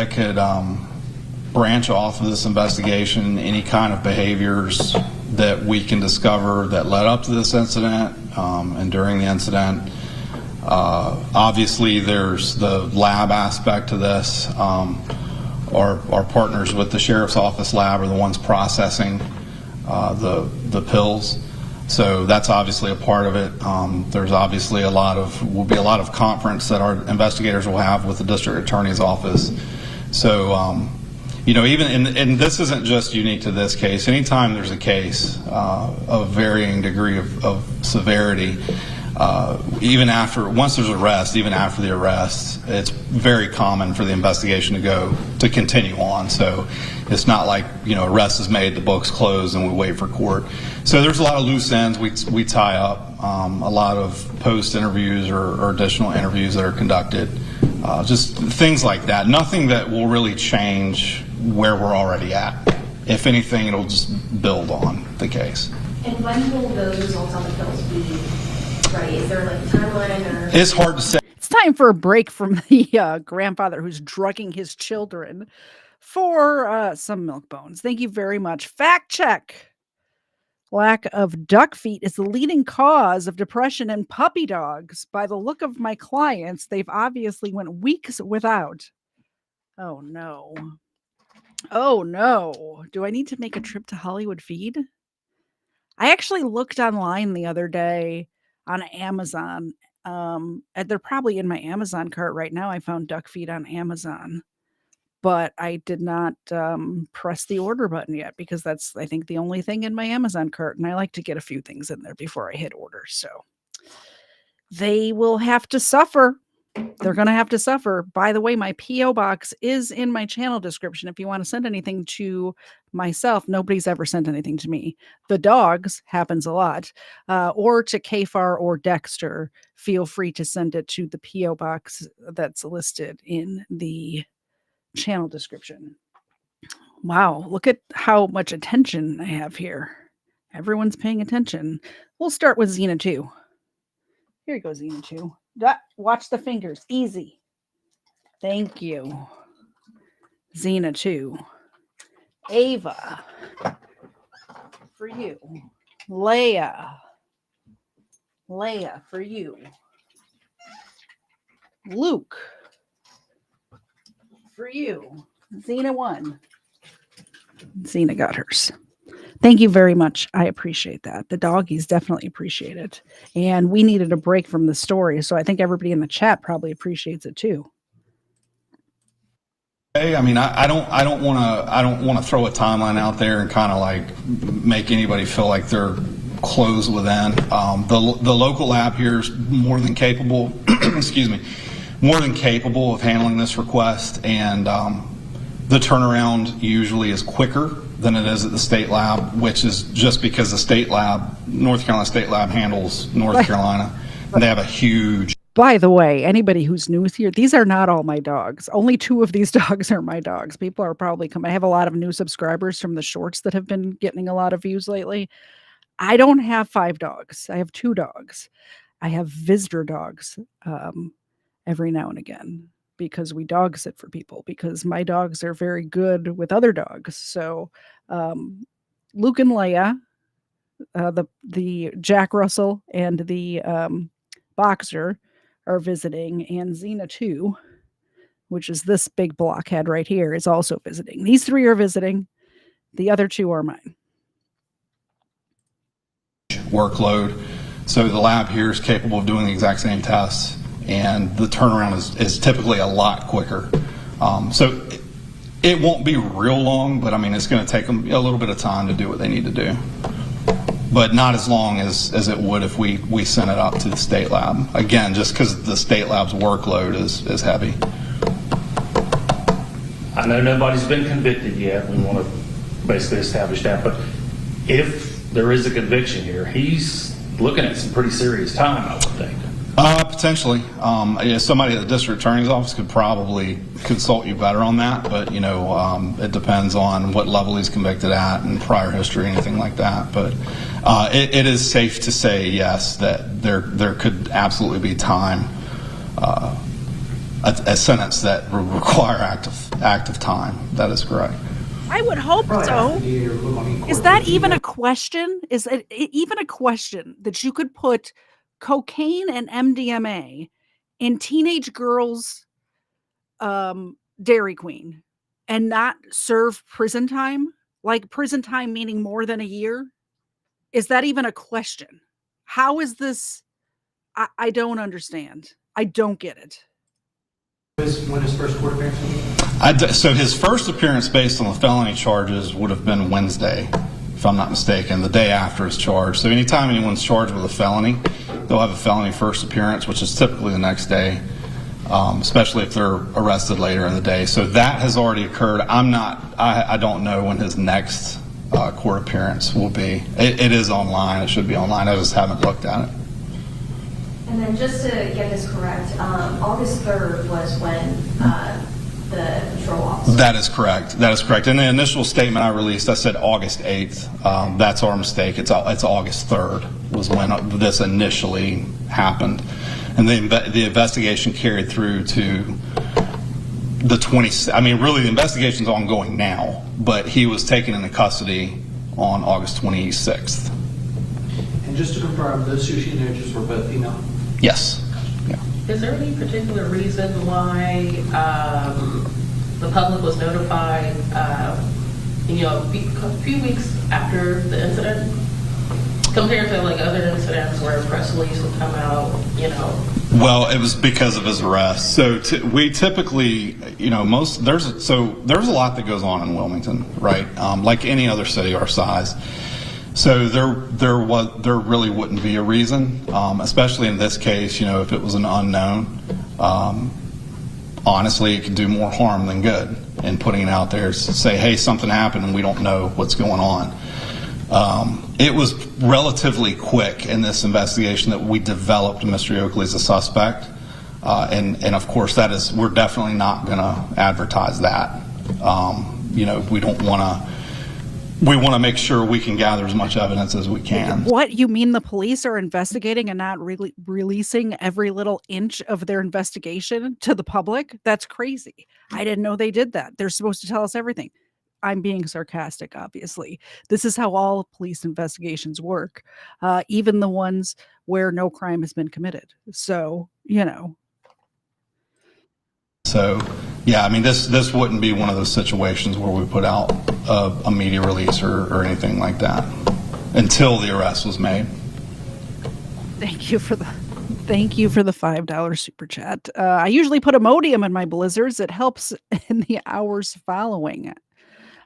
branch off of this investigation, any kind of behaviors that we can discover that led up to this incident and during the incident. Obviously, there's the lab aspect to this. Our partners with the sheriff's office lab are the ones processing the pills. So that's obviously a part of it. There's obviously will be a lot of conference that our investigators will have with the district attorney's office. So, even, and this isn't just unique to this case. Anytime there's a case of varying degree of severity, once there's arrest, even after the arrest, it's very common for the investigation to continue on. So it's not like, arrest is made, the book's closed, and we wait for court. So there's a lot of loose ends we tie up, a lot of post interviews or additional interviews that are conducted, just things like that. Nothing that will really change where we're already at. If anything, it'll just build on the case. And when will those results on the pills be ready? Is there like a timeline or? It's hard to say. It's time for a break from the grandfather who's drugging his children for some milk bones. Thank you very much. Fact check. Lack of duck feet is the leading cause of depression in puppy dogs. By the look of my clients, they've obviously went weeks without. Oh no. Oh no. Do I need to make a trip to Hollywood Feed? I actually looked online the other day on Amazon. And they're probably in my Amazon cart right now. I found duck feet on Amazon, but I did not press the order button yet because that's, I think, the only thing in my Amazon cart. And I like to get a few things in there before I hit order. So they will have to suffer. They're going to have to suffer. By the way, my P.O. box is in my channel description. If you want to send anything to myself, nobody's ever sent anything to me. The dogs happens a lot. Or to Kfar or Dexter, feel free to send it to the P.O. box that's listed in the channel description. Wow, look at how much attention I have here. Everyone's paying attention. We'll start with Xena 2. Here you go, Xena 2. Watch the fingers. Easy. Thank you. Xena 2. Ava. For you. Leia. Leia for you. Luke. For you. Xena 1. Xena got hers. Thank you very much. I appreciate that. The doggies definitely appreciate it. And we needed a break from the story, so I think everybody in the chat probably appreciates it too. Hey, I mean, I don't want to throw a timeline out there and kind of like make anybody feel like they're closed within. The local lab here is more than capable. Excuse me, more than capable of handling this request, and the turnaround usually is quicker than it is at the state lab, which is just because the state lab, North Carolina State Lab, handles North Carolina. And they have a huge By the way, anybody who's new here, these are not all my dogs. Only 2 of these dogs are my dogs. People are probably coming. I have a lot of new subscribers from the shorts that have been getting a lot of views lately. I don't have 5 dogs. I have 2 dogs. I have visitor dogs every now and again because we dog sit for people because my dogs are very good with other dogs. So Luke and Leia, the Jack Russell and the Boxer are visiting, and Xena 2, which is this big blockhead right here, is also visiting. These 3 are visiting. The other 2 are mine. Workload. So the lab here is capable of doing the exact same tests, and the turnaround is typically a lot quicker. So it won't be real long, but I mean, it's going to take them a little bit of time to do what they need to do. But not as long as it would if we sent it up to the state lab. Again, just because the state lab's workload is heavy. I know nobody's been convicted yet. We want to basically establish that. But if there is a conviction here, he's looking at some pretty serious time, I would think. Potentially. Somebody at the district attorney's office could probably consult you better on that, but it depends on what level he's convicted at and prior history, anything like that. But it is safe to say, yes, that there could absolutely be time, a sentence that would require active time. That is correct. I would hope so. Is that even a question? Is it even a question that you could put cocaine and MDMA in teenage girls' Dairy Queen and not serve prison time? Like prison time meaning more than a year? Is that even a question? How is this? I don't understand. I don't get it. When his first court appearance? So his first appearance based on the felony charges would have been Wednesday, if I'm not mistaken, the day after his charge. So anytime anyone's charged with a felony, they'll have a felony first appearance, which is typically the next day, especially if they're arrested later in the day. So that has already occurred. I don't know when his next court appearance will be. It is online. It should be online. I just haven't looked at it. And then just to get this correct, August 3rd was when the patrol officer... That is correct. That is correct. In the initial statement I released, I said August 8th. That's our mistake. It's August 3rd was when this initially happened. And the investigation carried through to the 20th. I mean, really, the investigation's ongoing now, but he was taken into custody on August 26th. And just to confirm, those 2 shooting images were both female? Yes. Yeah. Is there any particular reason why the public was notified, a few weeks after the incident, compared to like other incidents where press release would come out, Well, it was because of his arrest. So we typically, there's a lot that goes on in Wilmington, right? Like any other city our size. So there really wouldn't be a reason, especially in this case. If it was an unknown, honestly, it could do more harm than good. And putting it out there to say, hey, something happened and we don't know what's going on. It was relatively quick in this investigation that we developed Mr. Oakley as a suspect, and of course we're definitely not going to advertise that. We don't want to. We want to make sure we can gather as much evidence as we can. What, you mean the police are investigating and not really releasing every little inch of their investigation to the public? That's crazy. I didn't know they did that. They're supposed to tell us everything. I'm being sarcastic, obviously. This is how all police investigations work, even the ones where no crime has been committed. So, So, yeah, I mean, this wouldn't be one of those situations where we put out a media release or anything like that until the arrest was made. Thank you for the $5 super chat. I usually put Imodium in my blizzards. It helps in the hours following.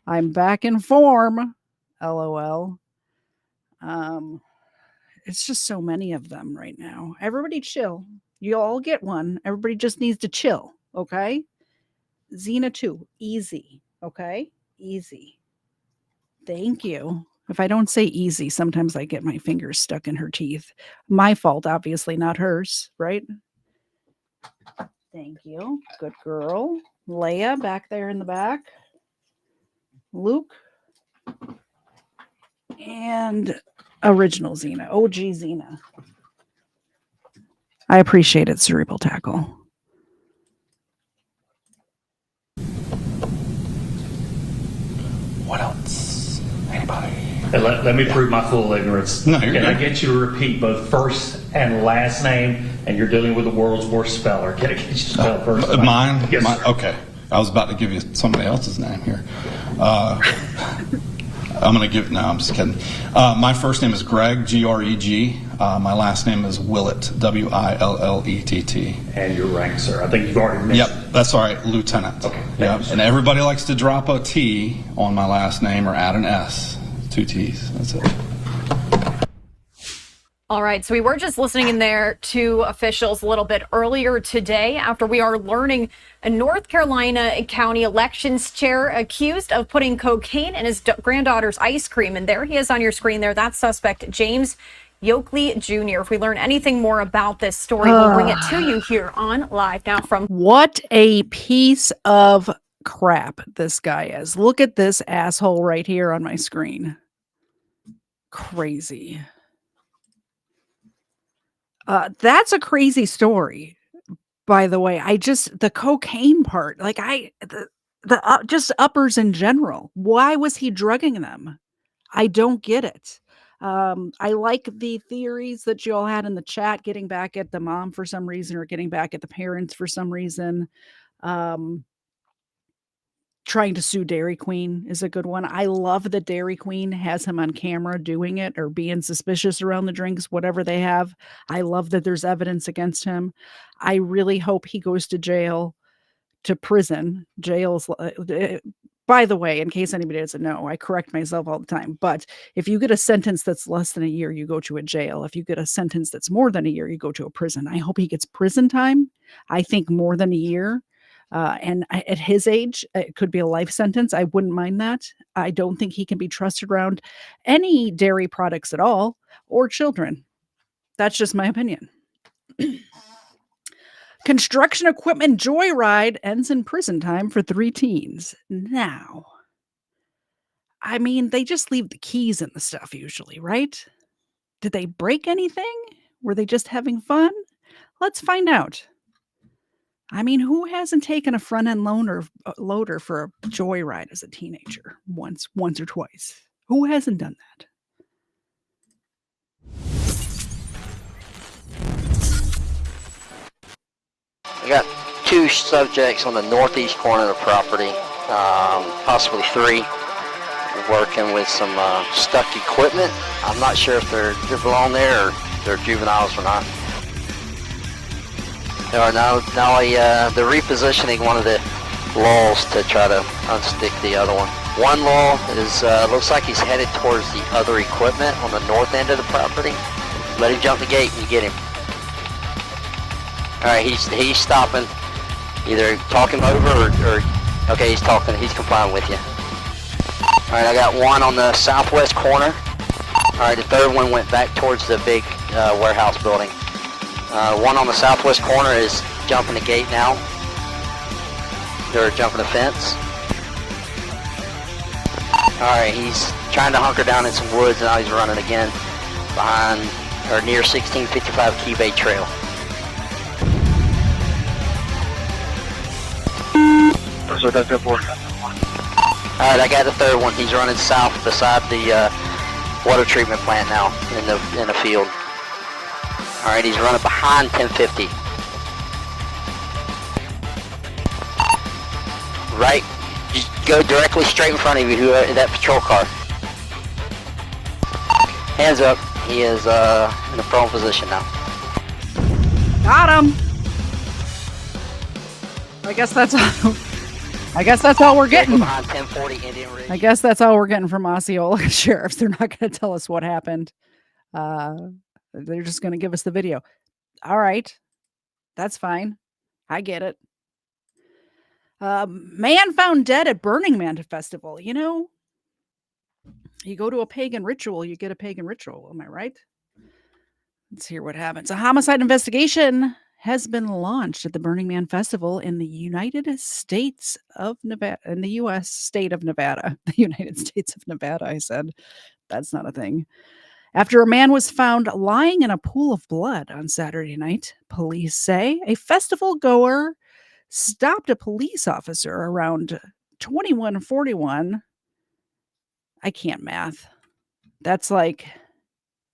I'm back in form. LOL. It's just so many of them right now. Everybody chill. You all get one. Everybody just needs to chill. Okay? Xena 2. Easy. Okay? Easy. Thank you. If I don't say easy, sometimes I get my fingers stuck in her teeth. My fault, obviously, not hers, right? Thank you. Good girl. Leia back there in the back. Luke. And original Xena. OG Xena. I appreciate it, Cerebral Tackle. What else? Anybody? And let me prove my full ignorance. No, you're Can I good. get you to repeat both first and last name? And you're dealing with the world's worst speller. Can I get you to spell first? and last? Mine? Yes, sir. Okay. I was about to give you somebody else's name here. I'm going to give, no, I'm just kidding. My first name is Greg, Greg. My last name is Willett, Willett. And your rank, sir. I think you've already mentioned. Yep, that's all right, Lieutenant. Okay. Yep. And everybody likes to drop a T on my last name or add an S. 2 T's, that's it. All right, so we were just listening in there to officials a little bit earlier today after we are learning a North Carolina County Elections Chair accused of putting cocaine in his granddaughter's ice cream. And there he is on your screen there. That's suspect James Yoakley Jr. If we learn anything more about this story, we'll bring it to you here on Live Now from... What a piece of crap this guy is. Look at this asshole right here on my screen. Crazy. That's a crazy story, by the way. The cocaine part, like just uppers in general. Why was he drugging them? I don't get it. I like the theories that you all had in the chat, getting back at the mom for some reason, or getting back at the parents for some reason. Trying to sue Dairy Queen is a good one. I love that Dairy Queen has him on camera doing it or being suspicious around the drinks, whatever they have. I love that there's evidence against him. I really hope he goes to jail, to prison. Jail's, by the way, in case anybody doesn't know, I correct myself all the time, but if you get a sentence that's less than a year, you go to a jail. If you get a sentence that's more than a year, you go to a prison. I hope he gets prison time. I think more than a year. And at his age, it could be a life sentence. I wouldn't mind that. I don't think he can be trusted around any dairy products at all or children. That's just my opinion. Construction equipment joyride ends in prison time for 3 teens. Now, I mean, they just leave the keys in the stuff usually, right? Did they break anything? Were they just having fun? Let's find out. I mean, who hasn't taken a front-end loader for a joyride as a teenager once or twice? Who hasn't done that? I got 2 subjects on the northeast corner of the property, possibly 3, working with some stuck equipment. I'm not sure if they belong there or they're juveniles or not. They are now they're repositioning one of the lulls to try to unstick the other one. One lull is looks like he's headed towards the other equipment on the north end of the property. Let him jump the gate and you get him. All right, he's stopping, either talking over or okay, he's talking. He's complying with you. All right, I got one on the southwest corner. All right, the third one went back towards the big warehouse building. One on the southwest corner is jumping the gate now. They're jumping the fence. Alright, he's trying to hunker down in some woods and now he's running again behind or near 1655 Key Bay Trail. Alright, I got the third one. He's running south beside the water treatment plant now in the field. All right, he's running behind 1050. Right, just go directly straight in front of you, that patrol car. Hands up, he is in a prone position now. Got him. I guess that's all we're getting. Behind 1040 Indian Ridge. I guess that's all we're getting from Osceola sheriffs. They're not going to tell us what happened. They're just going to give us the video. All right. That's fine. I get it. Man found dead at Burning Man festival. You know, you go to a pagan ritual, you get a pagan ritual. Am I right? Let's hear what happens. A homicide investigation has been launched at the Burning Man Festival in the United States of Nevada, in the U.S. state of Nevada. The United States of Nevada, I said. That's not a thing. After a man was found lying in a pool of blood on Saturday night, police say a festival goer stopped a police officer around 21:41. I can't math. That's like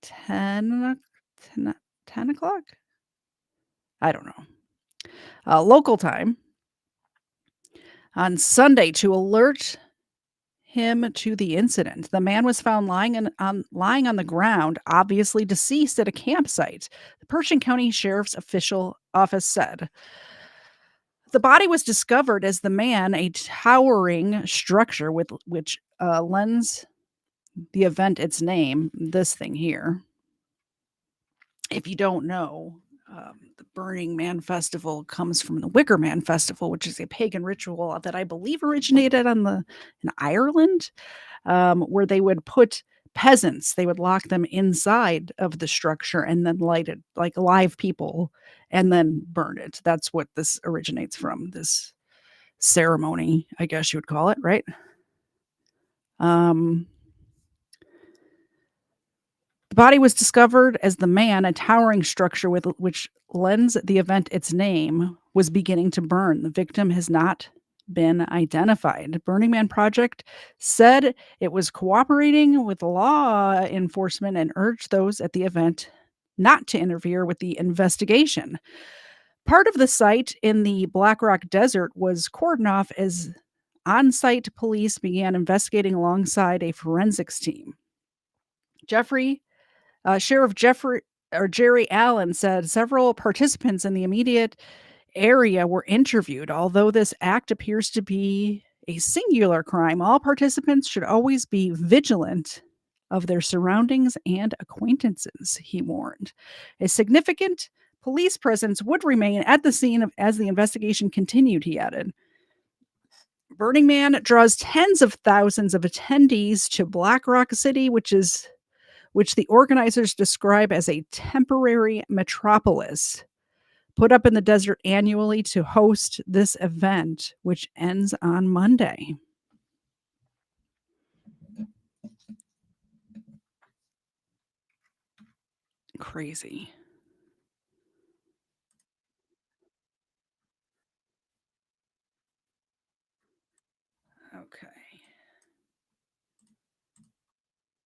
10 o'clock? I don't know. Local time on Sunday to alert him to the incident. The man was found lying on the ground, obviously deceased at a campsite. The Pershing County Sheriff's official office said. The body was discovered as the man, a towering structure with which lends the event its name, this thing here. If you don't know, the Burning Man Festival comes from the Wicker Man Festival, which is a pagan ritual that I believe originated in Ireland, where they would put peasants, they would lock them inside of the structure and then light it like live people and then burn it. That's what this originates from, this ceremony, I guess you would call it, right? The body was discovered as the man, a towering structure with which lends the event its name, was beginning to burn. The victim has not been identified. Burning Man Project said it was cooperating with law enforcement and urged those at the event not to interfere with the investigation. Part of the site in the Black Rock Desert was cordoned off as on-site police began investigating alongside a forensics team. Sheriff Jerry Allen said several participants in the immediate area were interviewed. Although this act appears to be a singular crime, all participants should always be vigilant of their surroundings and acquaintances, he warned. A significant police presence would remain at the scene as the investigation continued, he added. Burning Man draws tens of thousands of attendees to Black Rock City, which the organizers describe as a temporary metropolis put up in the desert annually to host this event, which ends on Monday. Crazy. Okay.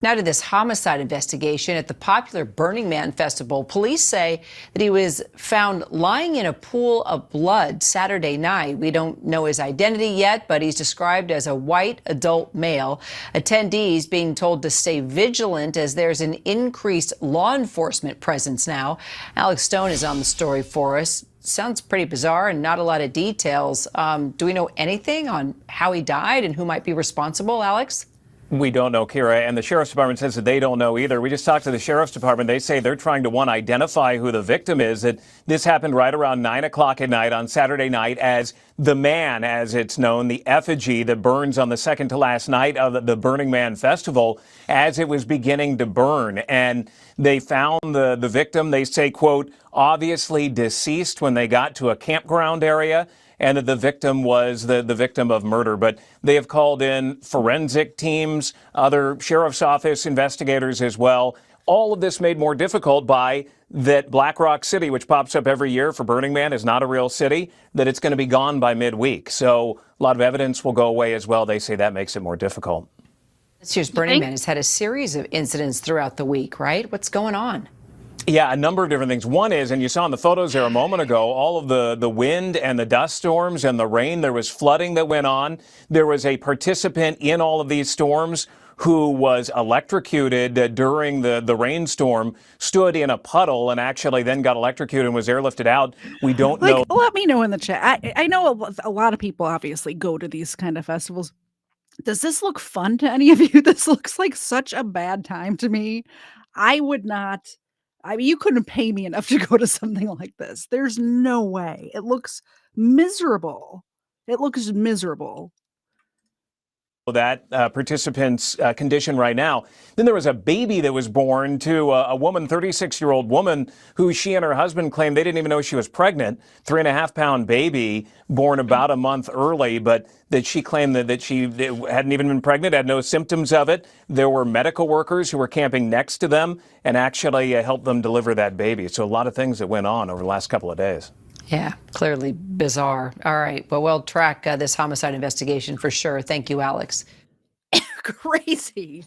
Now to this homicide investigation at the popular Burning Man Festival. Police say that he was found lying in a pool of blood Saturday night. We don't know his identity yet, but he's described as a white adult male. Attendees being told to stay vigilant as there's an increased law enforcement presence now. Alex Stone is on the story for us. Sounds pretty bizarre and not a lot of details. Do we know anything on how he died and who might be responsible, Alex? We don't know, Kira, and the Sheriff's Department says that they don't know either. We just talked to the Sheriff's Department. They say they're trying to, one, identify who the victim is. That this happened right around 9 o'clock at night on Saturday night as the man, as it's known, the effigy that burns on the second to last night of the Burning Man Festival, as it was beginning to burn. And they found the victim, they say, quote, obviously deceased when they got to a campground area, and that the victim was the victim of murder. But they have called in forensic teams, other sheriff's office investigators as well. All of this made more difficult by that Black Rock City, which pops up every year for Burning Man, is not a real city, that it's going to be gone by midweek. So a lot of evidence will go away as well. They say that makes it more difficult. This year's Burning Man has had a series of incidents throughout the week, right? What's going on? Yeah, a number of different things. One is, and you saw in the photos there a moment ago, all of the wind and the dust storms and the rain. There was flooding that went on. There was a participant in all of these storms who was electrocuted during the rainstorm, stood in a puddle and actually then got electrocuted and was airlifted out. We don't know. Let me know in the chat. I know a lot of people obviously go to these kind of festivals. Does this look fun to any of you? This looks like such a bad time to me. I would not. I mean, you couldn't pay me enough to go to something like this. There's no way. It looks miserable. It looks miserable. that participant's condition right now. Then there was a baby that was born to a woman, 36-year-old woman, who she and her husband claimed they didn't even know she was pregnant. 3.5-pound baby born about a month early, but that she claimed that she hadn't even been pregnant, had no symptoms of it. There were medical workers who were camping next to them and actually helped them deliver that baby. So a lot of things that went on over the last couple of days. Yeah, clearly bizarre. All right. Well, we'll track this homicide investigation for sure. Thank you, Alex. Crazy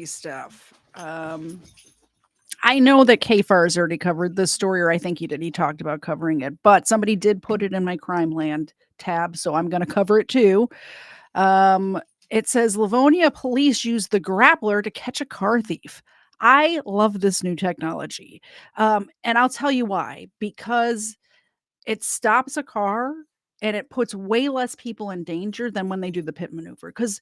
stuff. I know that KFAR has already covered this story, or I think he did. He talked about covering it, but somebody did put it in my Crimeland tab, so I'm going to cover it too. It says Livonia police used the grappler to catch a car thief. I love this new technology. And I'll tell you why. Because it stops a car and it puts way less people in danger than when they do the pit maneuver. Because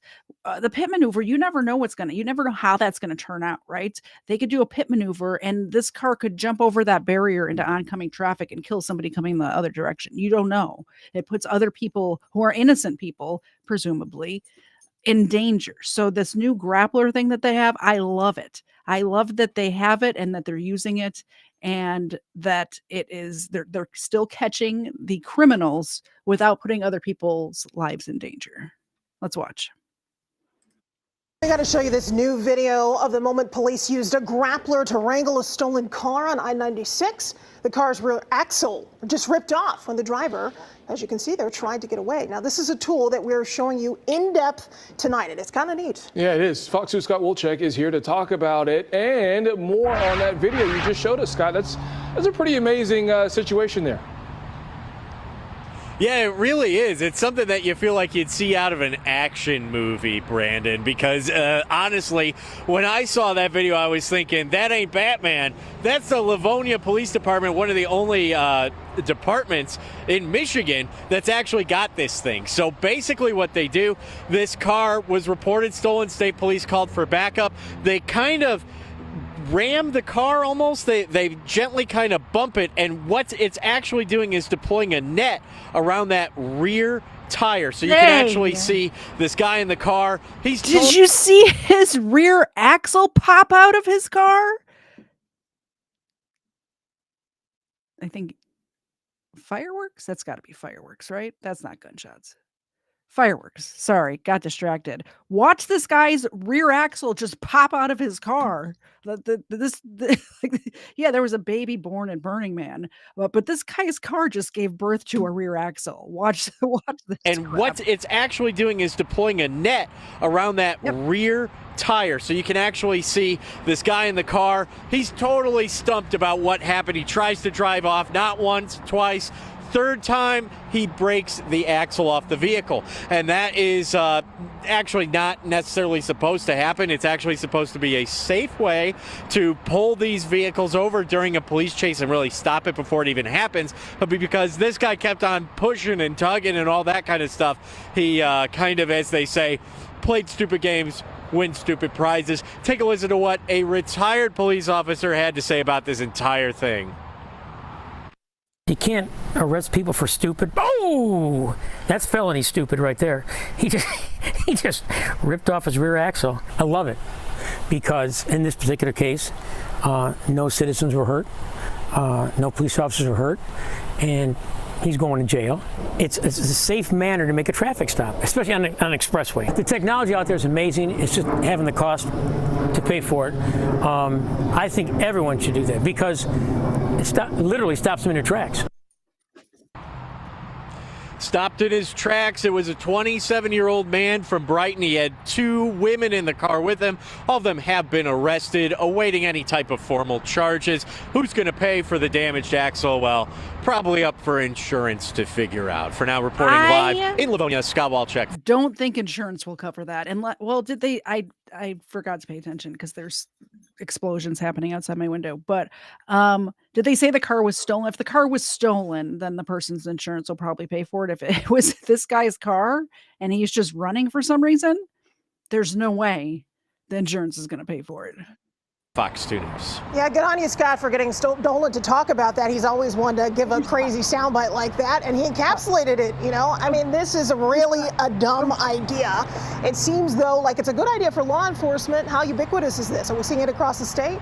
the pit maneuver, you never know you never know how that's going to turn out, right? They could do a pit maneuver and this car could jump over that barrier into oncoming traffic and kill somebody coming the other direction. You don't know. It puts other people who are innocent people, presumably, in danger. So this new grappler thing that they have, I love it. I love that they have it and that they're using it, and that they're still catching the criminals without putting other people's lives in danger. Let's watch. I got to show you this new video of the moment police used a grappler to wrangle a stolen car on I-96. The car's rear axle just ripped off when the driver, as you can see there, tried to get away. Now, this is a tool that we're showing you in depth tonight, and it's kind of neat. Yeah, it is. Fox News' Scott Wolchek is here to talk about it and more on that video you just showed us, Scott. That's a pretty amazing situation there. Yeah, it really is. It's something that you feel like you'd see out of an action movie, Brandon, because honestly, when I saw that video, I was thinking, that ain't Batman. That's the Livonia Police Department, one of the only departments in Michigan that's actually got this thing. So basically what they do, this car was reported stolen. State police called for backup. They kind of ram the car almost. They gently kind of bump it, and what it's actually doing is deploying a net around that rear tire, so you can actually see this guy in the car. Did you see his rear axle pop out of his car? I think fireworks? That's got to be fireworks, right? That's not gunshots. Fireworks. Sorry, got distracted. Watch this guy's rear axle just pop out of his car. Yeah, there was a baby born in Burning Man, but this guy's car just gave birth to a rear axle. Watch this. And crap. what it's actually doing is deploying a net around that rear tire, so you can actually see this guy in the car. He's totally stumped about what happened. He tries to drive off, not once, twice. Third time, he breaks the axle off the vehicle. And that is actually not necessarily supposed to happen. It's actually supposed to be a safe way to pull these vehicles over during a police chase and really stop it before it even happens. But because this guy kept on pushing and tugging and all that kind of stuff, he kind of, as they say, played stupid games, win stupid prizes. Take a listen to what a retired police officer had to say about this entire thing. You can't arrest people for stupid. Oh, that's felony stupid right there. He just ripped off his rear axle. I love it because in this particular case, no citizens were hurt, no police officers were hurt, and he's going to jail. It's a safe manner to make a traffic stop, especially on an expressway. The technology out there is amazing. It's just having the cost to pay for it. I think everyone should do that because it literally stops them in their tracks. Stopped in his tracks. It was a 27-year-old man from Brighton. He had two women in the car with him. All of them have been arrested, awaiting any type of formal charges. Who's going to pay for the damaged axle? Well, probably up for insurance to figure out. For now, reporting live in Livonia, Scott Wolchek. Don't think insurance will cover that. And did they? I forgot to pay attention because there's explosions happening outside my window. But did they say the car was stolen? If the car was stolen, then the person's insurance will probably pay for it. If it was this guy's car and he's just running for some reason, there's no way the insurance is going to pay for it. Fox 2 News. Yeah, good on you, Scott, for getting Dolan to talk about that. He's always one to give a crazy soundbite like that, and he encapsulated it, you know? I mean, this is really a dumb idea. It seems, though, like it's a good idea for law enforcement. How ubiquitous is this? Are we seeing it across the state?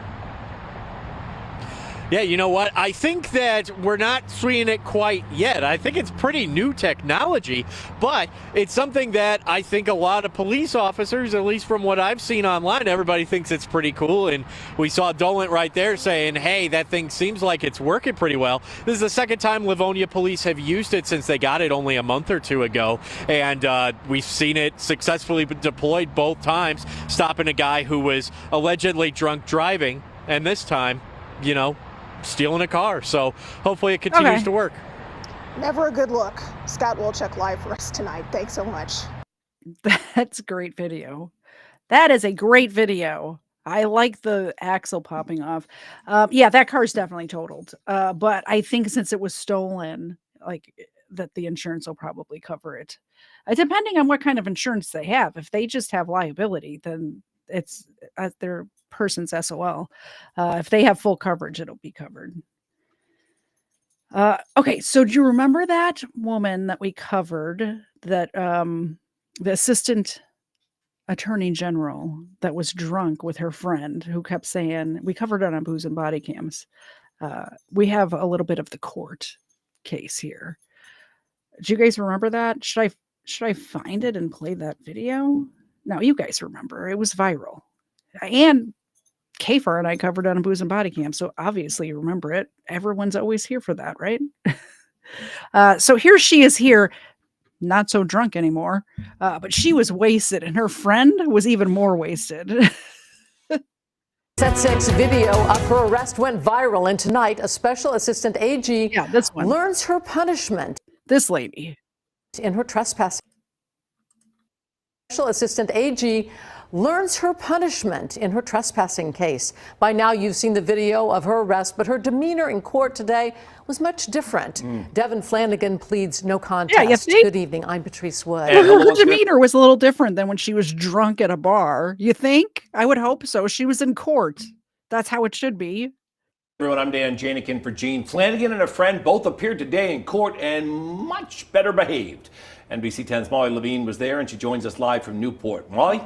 Yeah, you know what? I think that we're not seeing it quite yet. I think it's pretty new technology, but it's something that I think a lot of police officers, at least from what I've seen online, everybody thinks it's pretty cool. And we saw Dolan right there saying, hey, that thing seems like it's working pretty well. This is the second time Livonia police have used it since they got it only a month or two ago. And we've seen it successfully deployed both times, stopping a guy who was allegedly drunk driving. And this time, you know, stealing a car. So hopefully it continues to work. Never a good look. Scott Wolchuk live for us tonight. Thanks so much. That's a great video. That is a great video. I like the axle popping off. Yeah, that car's definitely totaled. But I think since it was stolen, like that the insurance will probably cover it. Depending on what kind of insurance they have. If they just have liability, then it's their person's SOL. If they have full coverage, it'll be covered. Okay, so do you remember that woman that we covered, that the assistant attorney general that was drunk with her friend who kept saying, we covered it on Booze and Body Cams. We have a little bit of the court case here. Do you guys remember that? Should I find it and play that video? No, you guys remember. It was viral. And Kafar and I covered it on Booze and Body Cam, so obviously you remember it. Everyone's always here for that, right? So here she is here, not so drunk anymore, but she was wasted, and her friend was even more wasted. At 6, video of her arrest went viral, and tonight a special assistant AG learns her punishment. This lady. In her trespassing. Special assistant AG learns her punishment in her trespassing case. By now, you've seen the video of her arrest, but her demeanor in court today was much different. Devin Flanagan pleads no contest. Yeah, you think? Good evening. I'm Patrice Wood. Her demeanor was a little different than when she was drunk at a bar. You think? I would hope so. She was in court. That's how it should be. Everyone, I'm Dan Janik in for Gene. Flanagan and a friend both appeared today in court and much better behaved. NBC 10's Molly Levine was there, and she joins us live from Newport. Molly?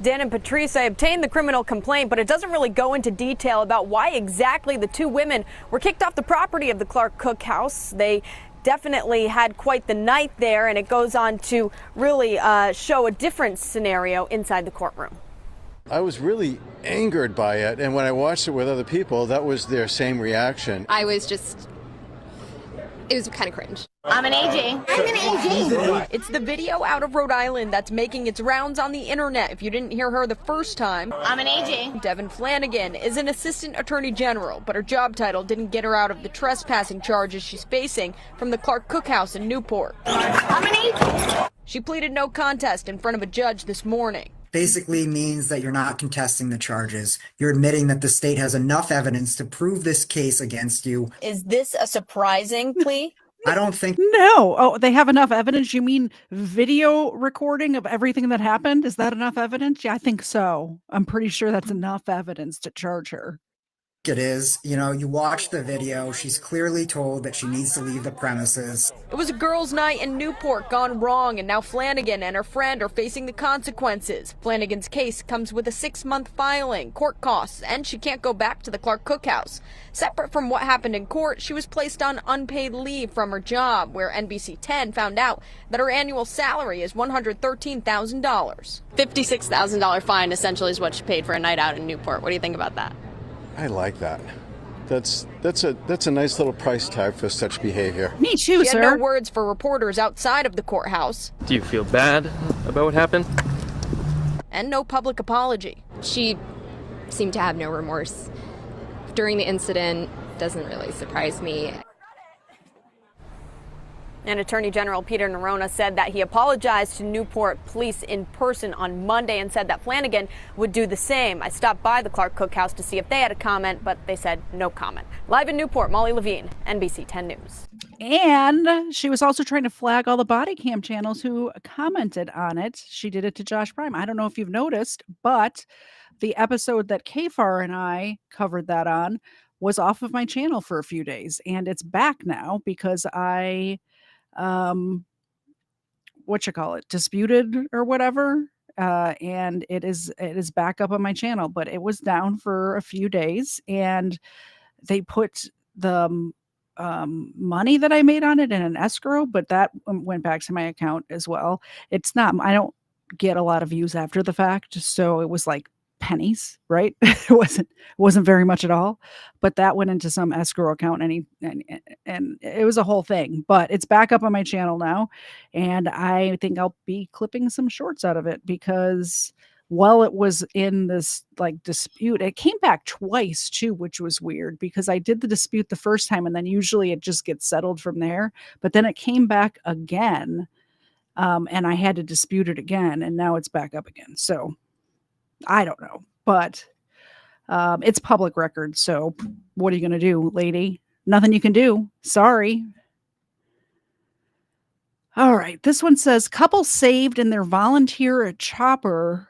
Dan and Patrice, I obtained the criminal complaint, but it doesn't really go into detail about why exactly the two women were kicked off the property of the Clark Cook House. They definitely had quite the night there, and it goes on to really show a different scenario inside the courtroom. I was really angered by it, and when I watched it with other people, that was their same reaction. I was just, it was kind of cringe. I'm an AG. I'm an AG. It's the video out of Rhode Island that's making its rounds on the internet. If you didn't hear her the first time, I'm an AG. Devin Flanagan is an assistant attorney general, but her job title didn't get her out of the trespassing charges she's facing from the Clark Cook House in Newport. I'm an AG. She pleaded no contest in front of a judge this morning. Basically means that you're not contesting the charges. You're admitting that the state has enough evidence to prove this case against you. Is this a surprising plea? I don't think. No. Oh, they have enough evidence? You mean video recording of everything that happened? Is that enough evidence? Yeah, I think so. I'm pretty sure that's enough evidence to charge her. It is. You know, you watch the video. She's clearly told that she needs to leave the premises. It was a girls' night in Newport gone wrong, and now Flanagan and her friend are facing the consequences. Flanagan's case comes with a 6-month filing, court costs, and she can't go back to the Clark Cook House. Separate from what happened in court, she was placed on unpaid leave from her job, where NBC 10 found out that her annual salary is $113,000. $56,000 fine essentially is what she paid for a night out in Newport. What do you think about that? I like that. That's a nice little price tag for such behavior. Me too, She sir. had no words for reporters outside of the courthouse. Do you feel bad about what happened? And no public apology. She seemed to have no remorse during the incident. Doesn't really surprise me. And Attorney General Peter Nerona said that he apologized to Newport police in person on Monday and said that Flanagan would do the same. I stopped by the Clark Cook House to see if they had a comment, but they said no comment. Live in Newport, Molly Levine, NBC 10 News. And she was also trying to flag all the body cam channels who commented on it. She did it to Josh Prime. I don't know if you've noticed, but the episode that Kfar and I covered that on was off of my channel for a few days, and it's back now because I disputed or whatever, and it is back up on my channel, but it was down for a few days, and they put the money that I made on it in an escrow, but that went back to my account as well. It's not, I don't get a lot of views after the fact, so it was like pennies, right? It wasn't very much at all, but that went into some escrow account, and it was a whole thing. But it's back up on my channel now, and I think I'll be clipping some shorts out of it because while it was in this like dispute, it came back twice too, which was weird because I did the dispute the first time and then usually it just gets settled from there, but then it came back again, and I had to dispute it again, and now it's back up again. So I don't know, but it's public record. So what are you going to do, lady? Nothing you can do. Sorry. All right. This one says couple saved in their volunteer chopper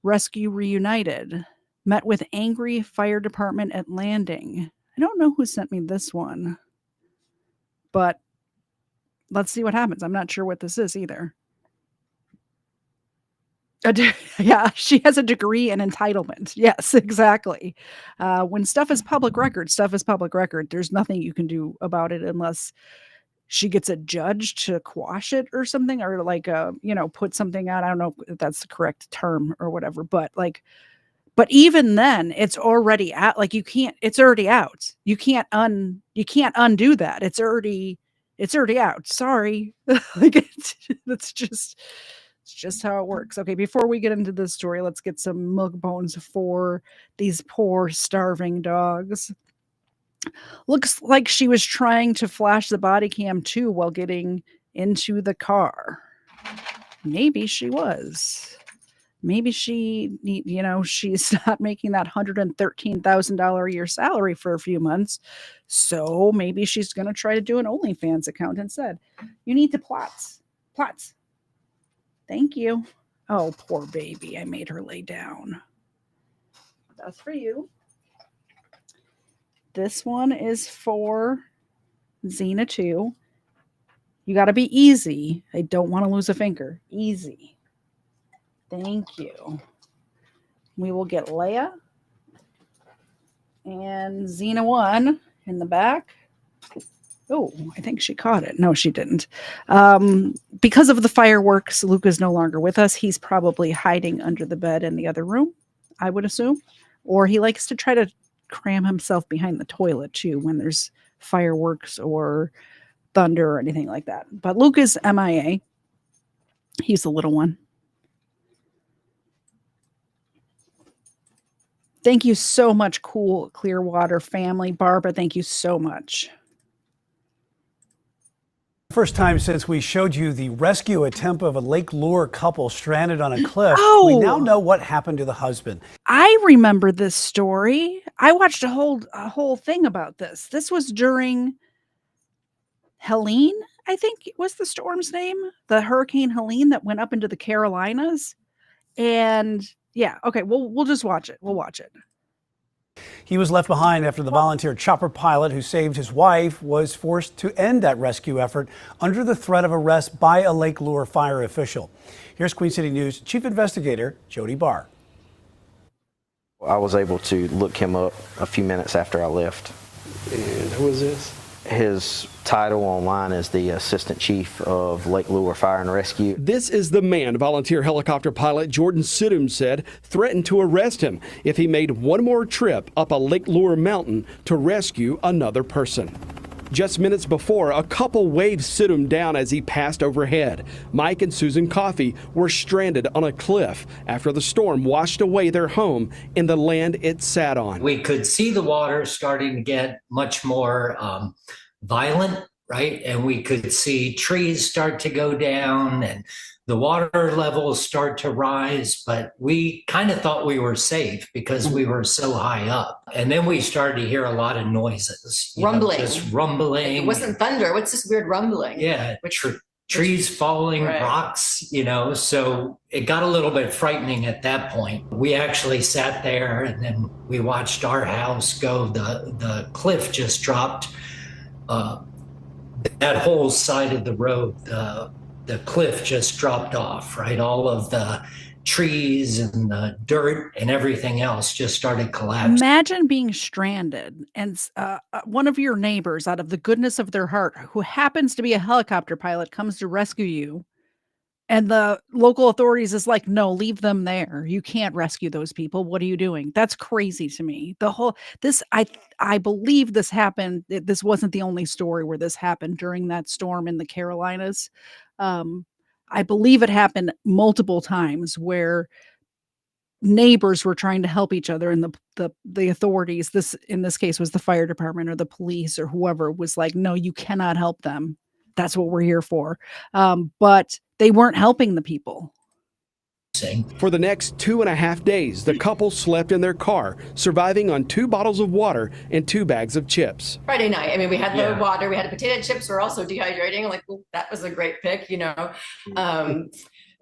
rescue reunited. Met with angry fire department at landing. I don't know who sent me this one, but let's see what happens. I'm not sure what this is either. Yeah, she has a degree in entitlement. Yes, exactly. When stuff is public record, stuff is public record. There's nothing you can do about it unless she gets a judge to quash it or something, or like, put something out. I don't know if that's the correct term or whatever, but even then it's already out. Like it's already out. You can't undo that. It's already out. Sorry. It's just how it works. Okay, before we get into this story, let's get some milk bones for these poor starving dogs. Looks like she was trying to flash the body cam too while getting into the car. Maybe she was. Maybe she's not making that $113,000 a year salary for a few months. So maybe she's going to try to do an OnlyFans account instead. You need to plots. Thank you. Oh, poor baby. I made her lay down. That's for you. This one is for Xena too. You got to be easy. I don't want to lose a finger. Easy. Thank you. We will get Leia and Xena 1 in the back. Oh, I think she caught it. No, she didn't. Because of the fireworks, Luke is no longer with us. He's probably hiding under the bed in the other room, I would assume. Or he likes to try to cram himself behind the toilet too when there's fireworks or thunder or anything like that. But Luke is MIA. He's the little one. Thank you so much, Cool Clearwater family. Barbara, thank you so much. First time since we showed you the rescue attempt of a Lake Lure couple stranded on a cliff. Oh. We now know what happened to the husband. I remember this story. I watched a whole thing about this. This was during Helene, I think was the storm's name, the Hurricane Helene that went up into the Carolinas. And yeah, okay, we'll just watch it. We'll watch it. He was left behind after the volunteer chopper pilot who saved his wife was forced to end that rescue effort under the threat of arrest by a Lake Lure fire official. Here's Queen City News Chief Investigator Jody Barr. I was able to look him up a few minutes after I left. And who is this? His title online is the Assistant Chief of Lake Lure Fire and Rescue. This is the man volunteer helicopter pilot Jordan Sidum said threatened to arrest him if he made one more trip up a Lake Lure mountain to rescue another person. Just minutes before, a couple waved Sidum down as he passed overhead. Mike and Susan Coffey were stranded on a cliff after the storm washed away their home and the land it sat on. We could see the water starting to get much more violent, right? And we could see trees start to go down and the water levels start to rise, but we kind of thought we were safe because we were so high up. And then we started to hear a lot of noises. Rumbling. Just rumbling. It wasn't thunder. What's this weird rumbling? Yeah, trees falling, rocks, so it got a little bit frightening at that point. We actually sat there and then we watched our house go. The cliff just dropped. That whole side of the road, the cliff just dropped off, right? All of the trees and the dirt and everything else just started collapsing. Imagine being stranded and one of your neighbors, out of the goodness of their heart, who happens to be a helicopter pilot, comes to rescue you. And the local authorities is like, no, leave them there. You can't rescue those people. What are you doing? That's crazy to me. I believe this happened. This wasn't the only story where this happened during that storm in the Carolinas. I believe it happened multiple times where neighbors were trying to help each other, and the authorities, in this case was the fire department or the police or whoever, was like, no, you cannot help them. That's what we're here for. But they weren't helping the people. For the next 2.5 days, the couple slept in their car, surviving on 2 bottles of water and 2 bags of chips. Friday night, we had no water, we had potato chips, we're also dehydrating. Like, well, that was a great pick,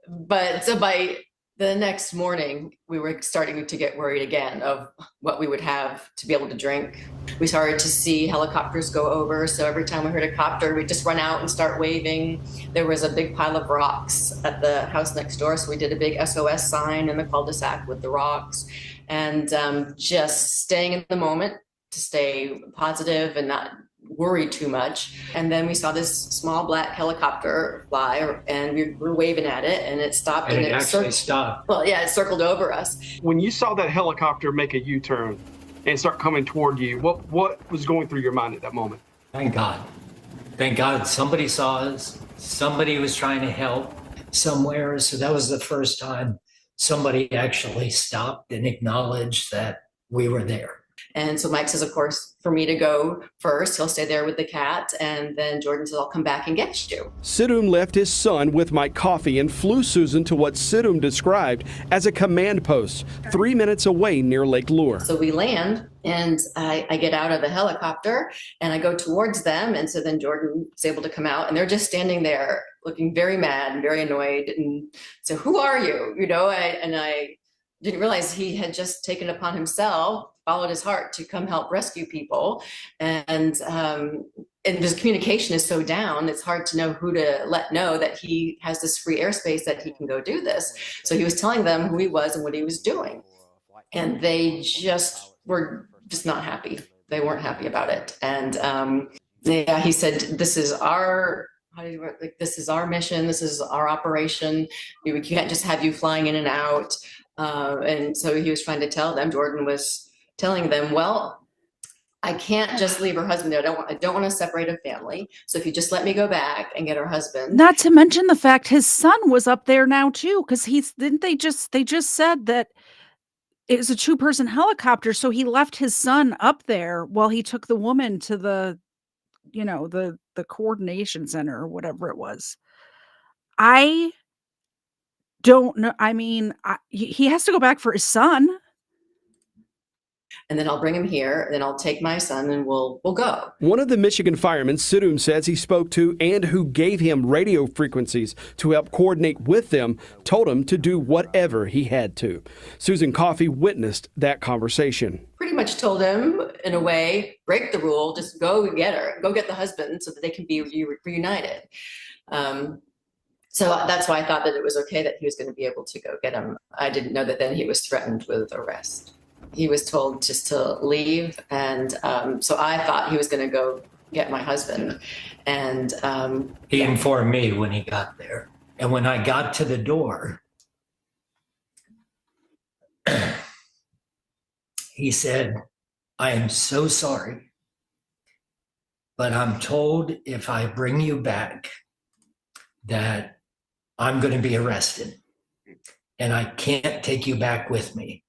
But so by the next morning, we were starting to get worried again of what we would have to be able to drink. We started to see helicopters go over. So every time we heard a copter, we'd just run out and start waving. There was a big pile of rocks at the house next door. So we did a big SOS sign in the cul-de-sac with the rocks, and just staying in the moment to stay positive and not worry too much. And then we saw this small black helicopter fly, and we were waving at it, and it stopped. And it actually stopped. Well, yeah, it circled over us. When you saw that helicopter make a U-turn and start coming toward you, what was going through your mind at that moment? Thank God. Thank God somebody saw us. Somebody was trying to help somewhere. So that was the first time somebody actually stopped and acknowledged that we were there. And so Mike says, of course, for me to go first. He'll stay there with the cat. And then Jordan says, I'll come back and get you. Sidum left his son with Mike Coffey and flew Susan to what Sidum described as a command post 3 minutes away near Lake Lure. So we land, and I get out of the helicopter and I go towards them. And so then Jordan is able to come out, and they're just standing there looking very mad and very annoyed. And so, who are you? I didn't realize he had just taken upon himself, followed his heart to come help rescue people. And this communication is so down, it's hard to know who to let know that he has this free airspace, that he can go do this. So he was telling them who he was and what he was doing. And they just were just not happy. They weren't happy about it. And he said, this is our this is our mission. This is our operation. We can't just have you flying in and out. And so he was trying to tell them, Jordan was telling them, well, I can't just leave her husband there. I don't want to separate a family. So if you just let me go back and get her husband. Not to mention the fact his son was up there now too, because they just said that it was a 2-person helicopter. So he left his son up there while he took the woman to the coordination center or whatever it was. I don't know. He has to go back for his son. And then I'll bring him here, and then I'll take my son, and we'll go. One of the Michigan firemen Sidum says he spoke to and who gave him radio frequencies to help coordinate with them told him to do whatever he had to. Susan Coffey witnessed that conversation. Pretty much told him, in a way, break the rule, just go get her, go get the husband so that they can be reunited. So that's why I thought that it was okay that he was going to be able to go get him. I didn't know that then he was threatened with arrest. He was told just to leave, and so I thought he was going to go get my husband. And he informed me when he got there. And when I got to the door, he said, I am so sorry, but I'm told if I bring you back that I'm going to be arrested, and I can't take you back with me.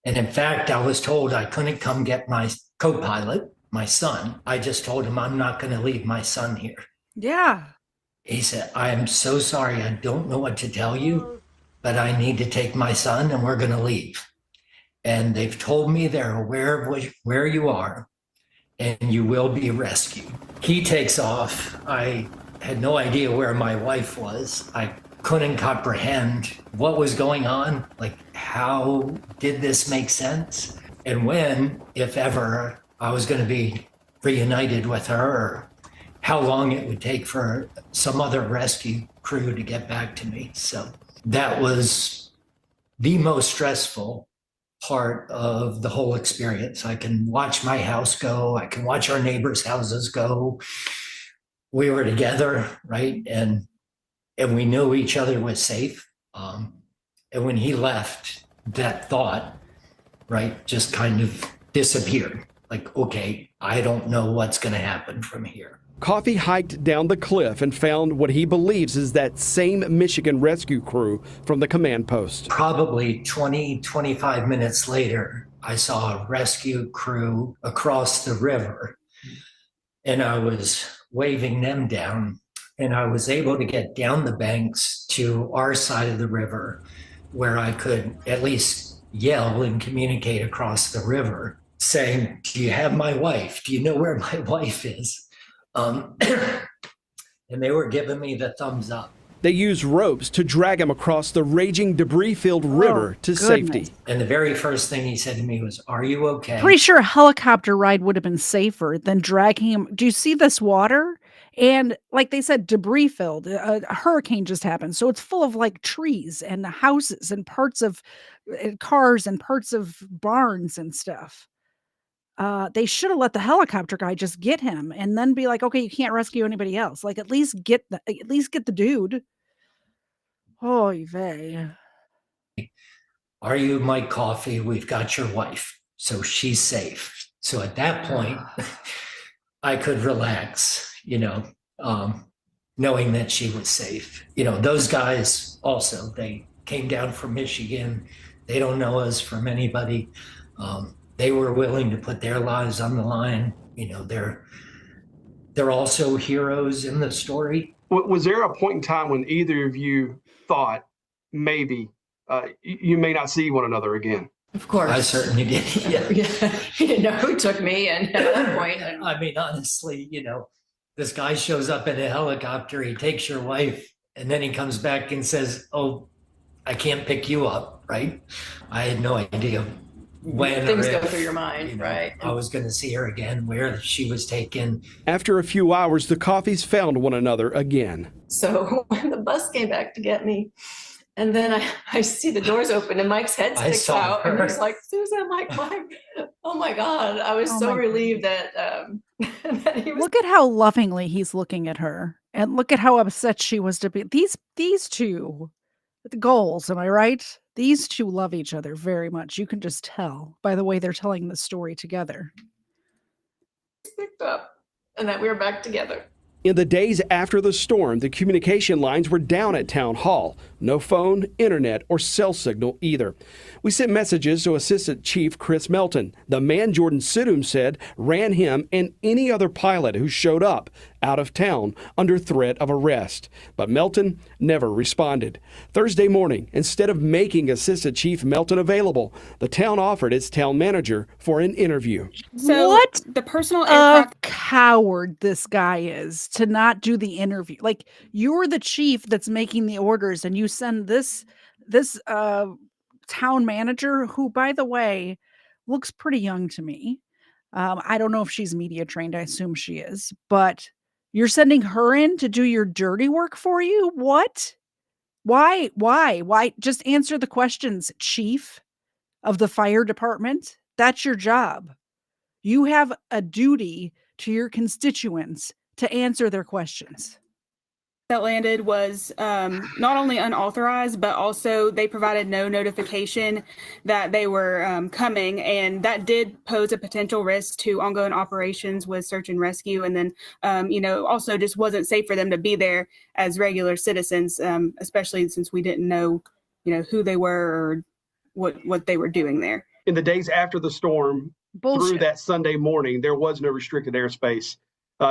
And in fact, I was told I couldn't come get my co-pilot, my son. I just told him I'm not going to leave my son here. Yeah. He said, I am so sorry. I don't know what to tell you, but I need to take my son and we're going to leave. And they've told me they're aware of where you are and you will be rescued. He takes off. I had no idea where my wife was. I couldn't comprehend what was going on. Like, how did this make sense? And when, if ever, I was going to be reunited with her, or how long it would take for some other rescue crew to get back to me. So that was the most stressful part of the whole experience. I can watch my house go. I can watch our neighbors' houses go. We were together, right? And we knew each other was safe. And when he left, that thought, right, just kind of disappeared. Like, okay, I don't know what's going to happen from here. Coffee hiked down the cliff and found what he believes is that same Michigan rescue crew from the command post. Probably 20, 25 minutes later, I saw a rescue crew across the river, and I was waving them down, and I was able to get down the banks to our side of the river where I could at least yell and communicate across the river saying, "Do you have my wife? Do you know where my wife is?" And they were giving me the thumbs up. They used ropes to drag him across the raging, debris-filled river to safety. And the very first thing he said to me was, "Are you okay?" Pretty sure a helicopter ride would have been safer than dragging him. Do you see this water? And like they said, debris filled. A hurricane just happened. So it's full of like trees and houses and parts of cars and parts of barns and stuff. They should have let the helicopter guy just get him and then be like, okay, you can't rescue anybody else. Like at least get the dude. Oh, vey. "Are you Mike Coffey? We've got your wife. So she's safe." So at that point, I could relax, knowing that she was safe. Those guys also, they came down from Michigan. They don't know us from anybody. They were willing to put their lives on the line. They're also heroes in the story. Was there a point in time when either of you thought maybe you may not see one another again? Of course. I certainly did. Yeah. He didn't know who took me, and at that point, I mean, honestly, this guy shows up in a helicopter, he takes your wife, and then he comes back and says, "Oh, I can't pick you up," right? I had no idea when things or go if, through your mind, right? I was going to see her again, where she was taken. After a few hours, the Coffeys found one another again. So when the bus came back to get me, and then I see the doors open and Mike's head sticks out, and he's like, "Susan," I'm like, "Mike, oh my God." I was so relieved that, that he was. Look at how lovingly he's looking at her, and look at how upset she was to be. These two, the goals, am I right? These two love each other very much. You can just tell by the way they're telling the story together. Picked up, and that we were back together. In the days after the storm, the communication lines were down at Town Hall. No phone, internet, or cell signal either. We sent messages to Assistant Chief Chris Melton, the man Jordan Sidham said ran him and any other pilot who showed up out of town under threat of arrest. But Melton never responded. Thursday morning, instead of making Assistant Chief Melton available, the town offered its town manager for an interview. So what the personal aircraft coward this guy is to not do the interview. Like, you're the chief that's making the orders, and you send this town manager, who, by the way, looks pretty young to me. I don't know if she's media trained. I assume she is, but you're sending her in to do your dirty work for you? What? Why? Just answer the questions, chief of the fire department. That's your job. You have a duty to your constituents to answer their questions. That landed was not only unauthorized, but also they provided no notification that they were coming, and that did pose a potential risk to ongoing operations with search and rescue. And then, also just wasn't safe for them to be there as regular citizens, especially since we didn't know, who they were or what they were doing there. In the days after the storm, through that Sunday morning, there was no restricted airspace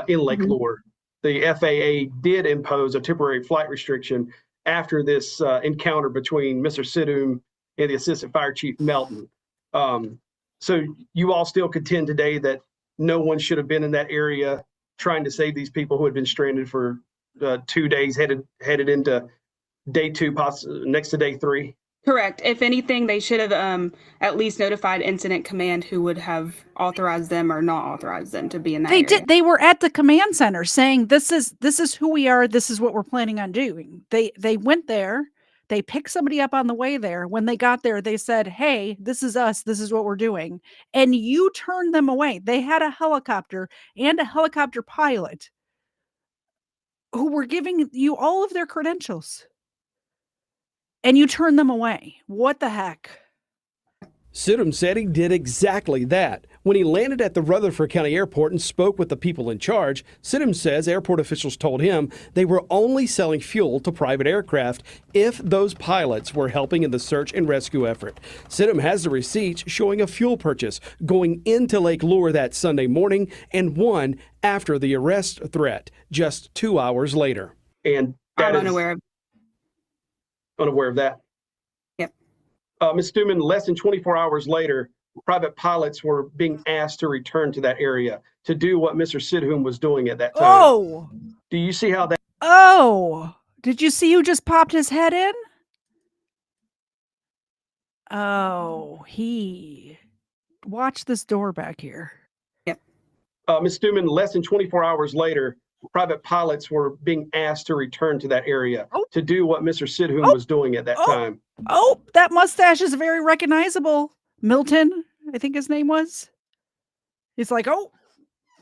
in Lake Lure. The FAA did impose a temporary flight restriction after this encounter between Mr. Sidham and the Assistant Fire Chief Melton. So you all still contend today that no one should have been in that area trying to save these people who had been stranded for 2 days headed into day 2, next to day 3? Correct. If anything, they should have at least notified incident command, who would have authorized them or not authorized them to be in that area. They were at the command center saying, this is who we are. This is what we're planning on doing. They went there. They picked somebody up on the way there. When they got there, they said, hey, this is us. This is what we're doing. And you turned them away. They had a helicopter and a helicopter pilot who were giving you all of their credentials. And you turned them away. What the heck? Sidham said he did exactly that. When he landed at the Rutherford County Airport and spoke with the people in charge, Sidham says airport officials told him they were only selling fuel to private aircraft if those pilots were helping in the search and rescue effort. Sidham has the receipts showing a fuel purchase going into Lake Lure that Sunday morning and one after the arrest threat just 2 hours later. And I'm unaware of that. Yep. Ms. Stuman, less than 24 hours later, private pilots were being asked to return to that area to do what Mr. Sidham was doing at that time. Oh! Do you see how that? Oh! Did you see who just popped his head in? Oh, watch this door back here. Yep. Ms. Stuman, less than 24 hours later, private pilots were being asked to return to that area to do what Mr. Sidham was doing at that time. Oh, that mustache is very recognizable. Milton, I think his name was. He's like, oh,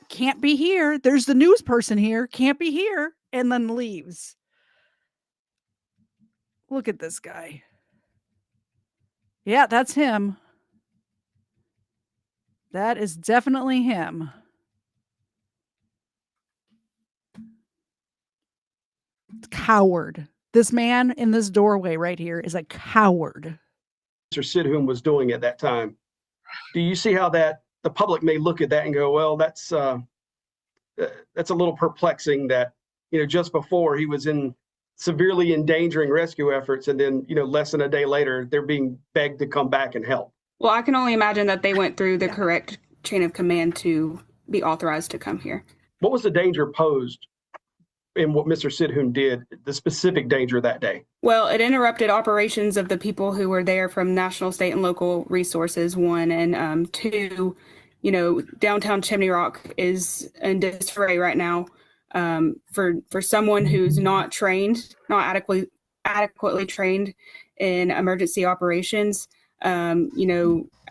can't be here. There's the news person here. Can't be here. And then leaves. Look at this guy. Yeah, that's him. That is definitely him. Coward. This man in this doorway right here is a coward. Mr. Sidham was doing at that time. Do you see how that the public may look at that and go, well, that's a little perplexing that, just before he was severely endangering rescue efforts, and then, less than a day later, they're being begged to come back and help. Well, I can only imagine that they went through the correct chain of command to be authorized to come here. What was the danger posed in what Mr. Sidham did, the specific danger that day? Well, it interrupted operations of the people who were there from national, state, and local resources, one, and two, downtown Chimney Rock is in disarray right now. For someone who's not adequately trained in emergency operations,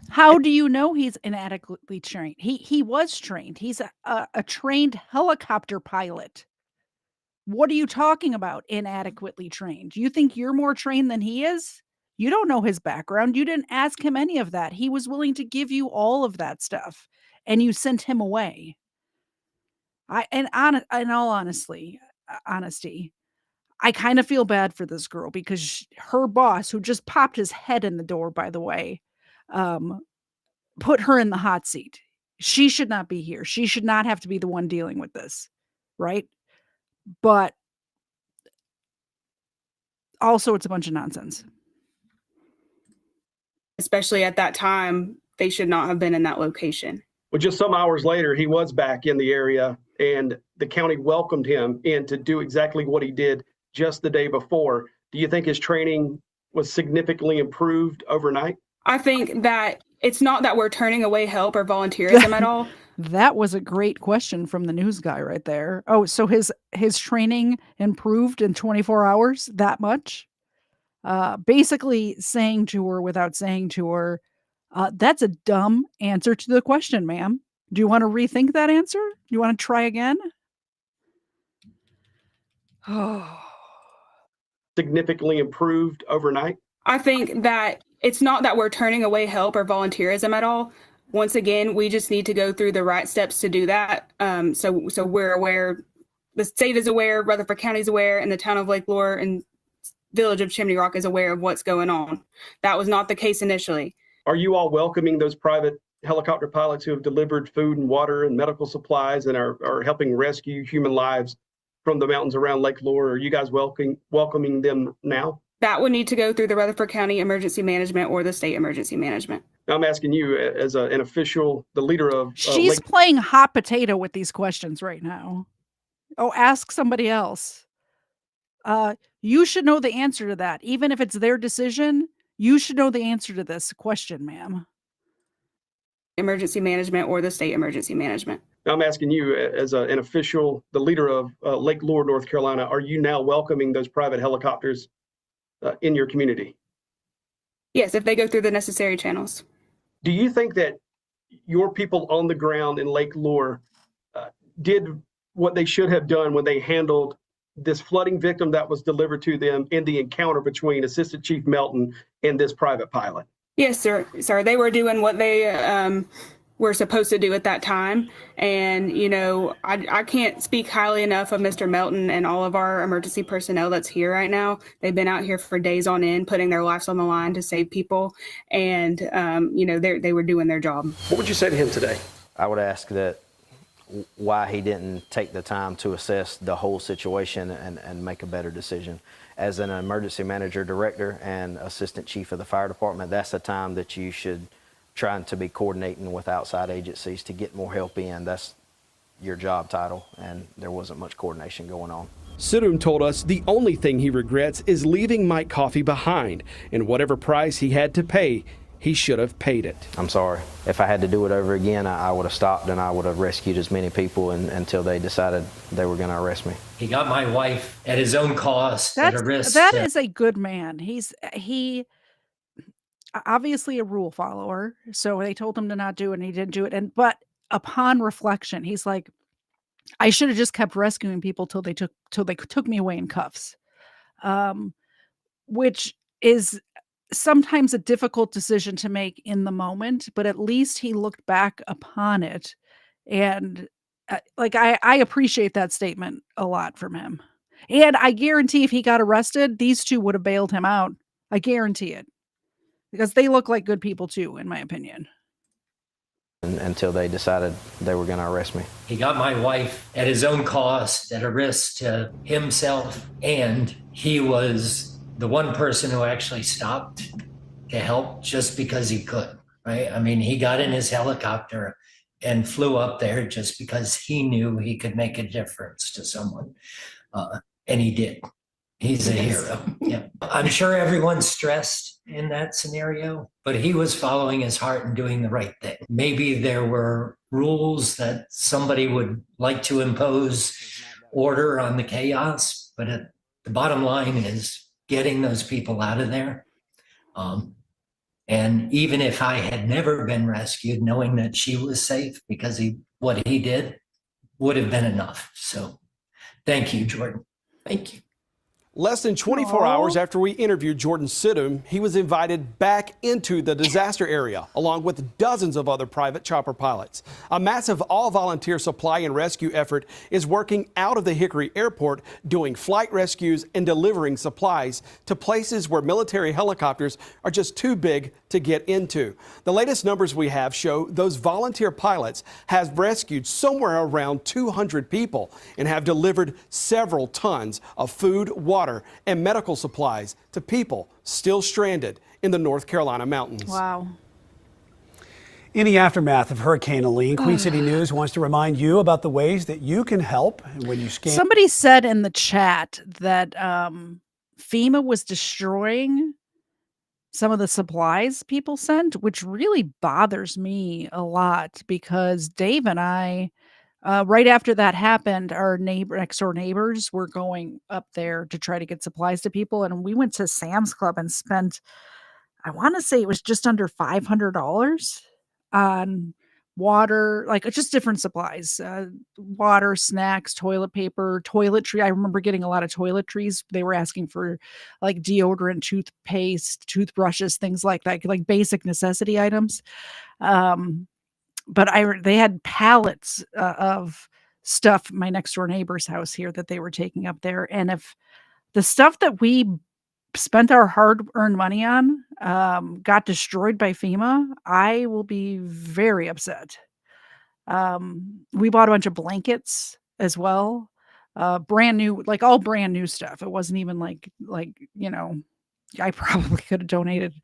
How do you know he's inadequately trained? He was trained. He's a trained helicopter pilot. What are you talking about, inadequately trained? You think you're more trained than he is? You don't know his background. You didn't ask him any of that. He was willing to give you all of that stuff, and you sent him away. In all honesty, I kind of feel bad for this girl because her boss, who just popped his head in the door, by the way, put her in the hot seat. She should not be here. She should not have to be the one dealing with this, right? But also, it's a bunch of nonsense. Especially at that time, they should not have been in that location. Well, just some hours later, he was back in the area, and the county welcomed him in to do exactly what he did just the day before. Do you think his training was significantly improved overnight? I think that it's not that we're turning away help or volunteerism at all. That was a great question from the news guy right there. Oh, so his training improved in 24 hours that much? Basically saying to her without saying to her, that's a dumb answer to the question, ma'am. Do you want to rethink that answer? Do you want to try again? Oh. Significantly improved overnight? I think that it's not that we're turning away help or volunteerism at all. Once again, we just need to go through the right steps to do that. So we're aware, the state is aware, Rutherford County is aware, and the town of Lake Lure and village of Chimney Rock is aware of what's going on. That was not the case initially. Are you all welcoming those private helicopter pilots who have delivered food and water and medical supplies and are helping rescue human lives from the mountains around Lake Lure? Are you guys welcoming them now? That would need to go through the Rutherford County Emergency Management or the State Emergency Management. I'm asking you as an official, the leader of... She's playing hot potato with these questions right now. Oh, ask somebody else. You should know the answer to that. Even if it's their decision, you should know the answer to this question, ma'am. Emergency management or the state emergency management. I'm asking you as an official, the leader of Lake Lure, North Carolina, are you now welcoming those private helicopters in your community? Yes, if they go through the necessary channels. Do you think that your people on the ground in Lake Lure did what they should have done when they handled this flooding victim that was delivered to them in the encounter between Assistant Chief Melton and this private pilot? Yes, sir. They were doing what they were supposed to do at that time. And, you know, I can't speak highly enough of Mr. Melton and all of our emergency personnel that's here right now. They've been out here for days on end, putting their lives on the line to save people. And, you know, they were doing their job. What would you say to him today? I would ask that why he didn't take the time to assess the whole situation and make a better decision. As an emergency manager, director, and assistant chief of the fire department, that's the time that you should try to be coordinating with outside agencies to get more help in. That's your job title, and there wasn't much coordination going on. Sidum told us the only thing he regrets is leaving Mike Coffey behind, and whatever price he had to pay, he should have paid it. I'm sorry. If I had to do it over again, I would have stopped and I would have rescued as many people until they decided they were going to arrest me. He got my wife at his own cost, That at a risk. is a good man. He obviously a rule follower, so they told him to not do it and he didn't do it. But upon reflection, he's like, I should have just kept rescuing people till they took me away in cuffs. Which is sometimes a difficult decision to make in the moment, but at least he looked back upon it. And I appreciate that statement a lot from him. And I guarantee if he got arrested, these two would have bailed him out. I guarantee it. Because they look like good people too, in my opinion. Until they decided they were going to arrest me. He got my wife at his own cost, at a risk to himself, and he was the one person who actually stopped to help just because he could, right? I mean, he got in his helicopter and flew up there just because he knew he could make a difference to someone. And he did. He's a hero. Yeah. I'm sure everyone's stressed in that scenario, but he was following his heart and doing the right thing. Maybe there were rules that somebody would like to impose order on the chaos, but the bottom line is getting those people out of there. And even if I had never been rescued, knowing that she was safe because what he did would have been enough. So thank you, Jordan. Thank you. Less than 24 hours after we interviewed Jordan Sidum, he was invited back into the disaster area, along with dozens of other private chopper pilots. A massive all-volunteer supply and rescue effort is working out of the Hickory Airport, doing flight rescues and delivering supplies to places where military helicopters are just too big to get into. The latest numbers we have show those volunteer pilots have rescued somewhere around 200 people and have delivered several tons of food, water, and medical supplies to people still stranded in the North Carolina mountains. Wow. In the aftermath of Hurricane Helene, Queen City News wants to remind you about the ways that you can help. And when you scan, somebody said in the chat that FEMA was destroying some of the supplies people sent, which really bothers me a lot because Dave and I, right after that happened, our next door neighbors were going up there to try to get supplies to people. And we went to Sam's Club and spent, I want to say it was just under $500 on water, like just different supplies, water, snacks, toilet paper, toiletry. I remember getting a lot of toiletries. They were asking for like deodorant, toothpaste, toothbrushes, things like that, like basic necessity items. But they had pallets of stuff, my next door neighbor's house here, that they were taking up there. And if the stuff that we spent our hard-earned money on got destroyed by FEMA, I will be very upset. We bought a bunch of blankets as well, brand new, like all brand new stuff. It wasn't even like you know, I probably could have donated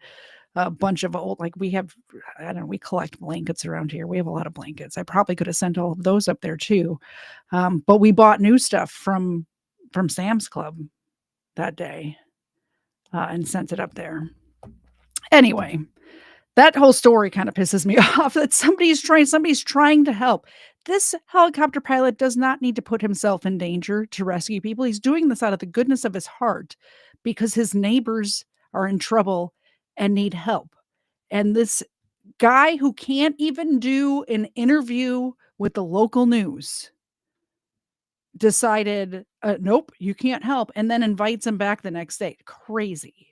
a bunch of old, like we have, I don't know, we collect blankets around here. We have a lot of blankets. I probably could have sent all of those up there too. But we bought new stuff from Sam's Club. that day and sent it up there. Anyway, that whole story kind of pisses me off that somebody's trying to help. This helicopter pilot does not need to put himself in danger to rescue people. He's doing this out of the goodness of his heart because his neighbors are in trouble and need help. And this guy who can't even do an interview with the local news decided, nope, you can't help, and then invites him back the next day. Crazy.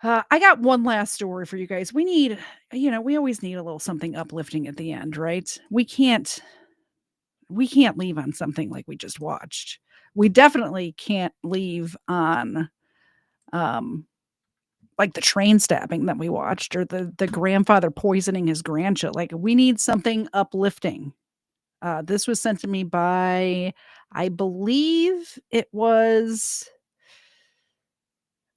I got one last story for you guys. We need, we always need a little something uplifting at the end, right? We can't leave on something like we just watched. We definitely can't leave on like the train stabbing that we watched, or the grandfather poisoning his grandchild. Like, we need something uplifting. This was sent to me by, I believe it was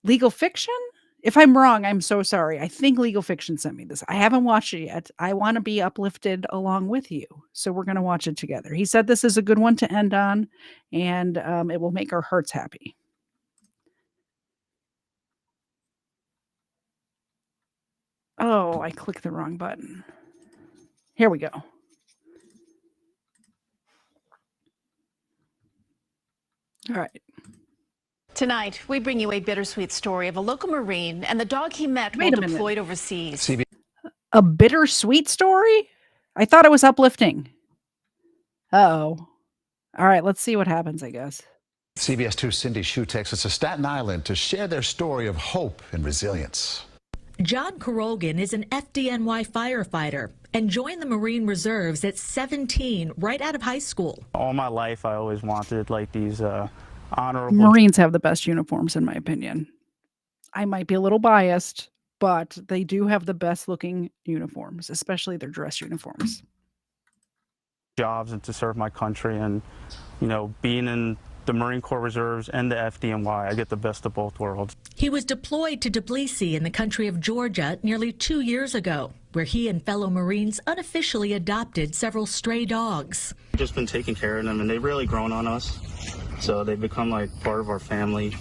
Legal Fiction. If I'm wrong, I'm so sorry. I think Legal Fiction sent me this. I haven't watched it yet. I want to be uplifted along with you. So we're going to watch it together. He said this is a good one to end on, and it will make our hearts happy. Oh, I clicked the wrong button. Here we go. All right. Tonight, we bring you a bittersweet story of a local Marine and the dog he met while deployed overseas. A bittersweet story? I thought it was uplifting. Uh-oh. All right, let's see what happens, I guess. CBS 2's Cindy Shu takes us to Staten Island to share their story of hope and resilience. John Korolgan is an FDNY firefighter and joined the Marine Reserves at 17, right out of high school. All my life, I always wanted like these honorable. Marines have the best uniforms, in my opinion. I might be a little biased, but they do have the best looking uniforms, especially their dress uniforms. Jobs and to serve my country, and being in the Marine Corps Reserves and the FDNY, I get the best of both worlds. He was deployed to Tbilisi in the country of Georgia nearly 2 years ago, where he and fellow Marines unofficially adopted several stray dogs. We've just been taking care of them, and they've really grown on us. So they've become like part of our family.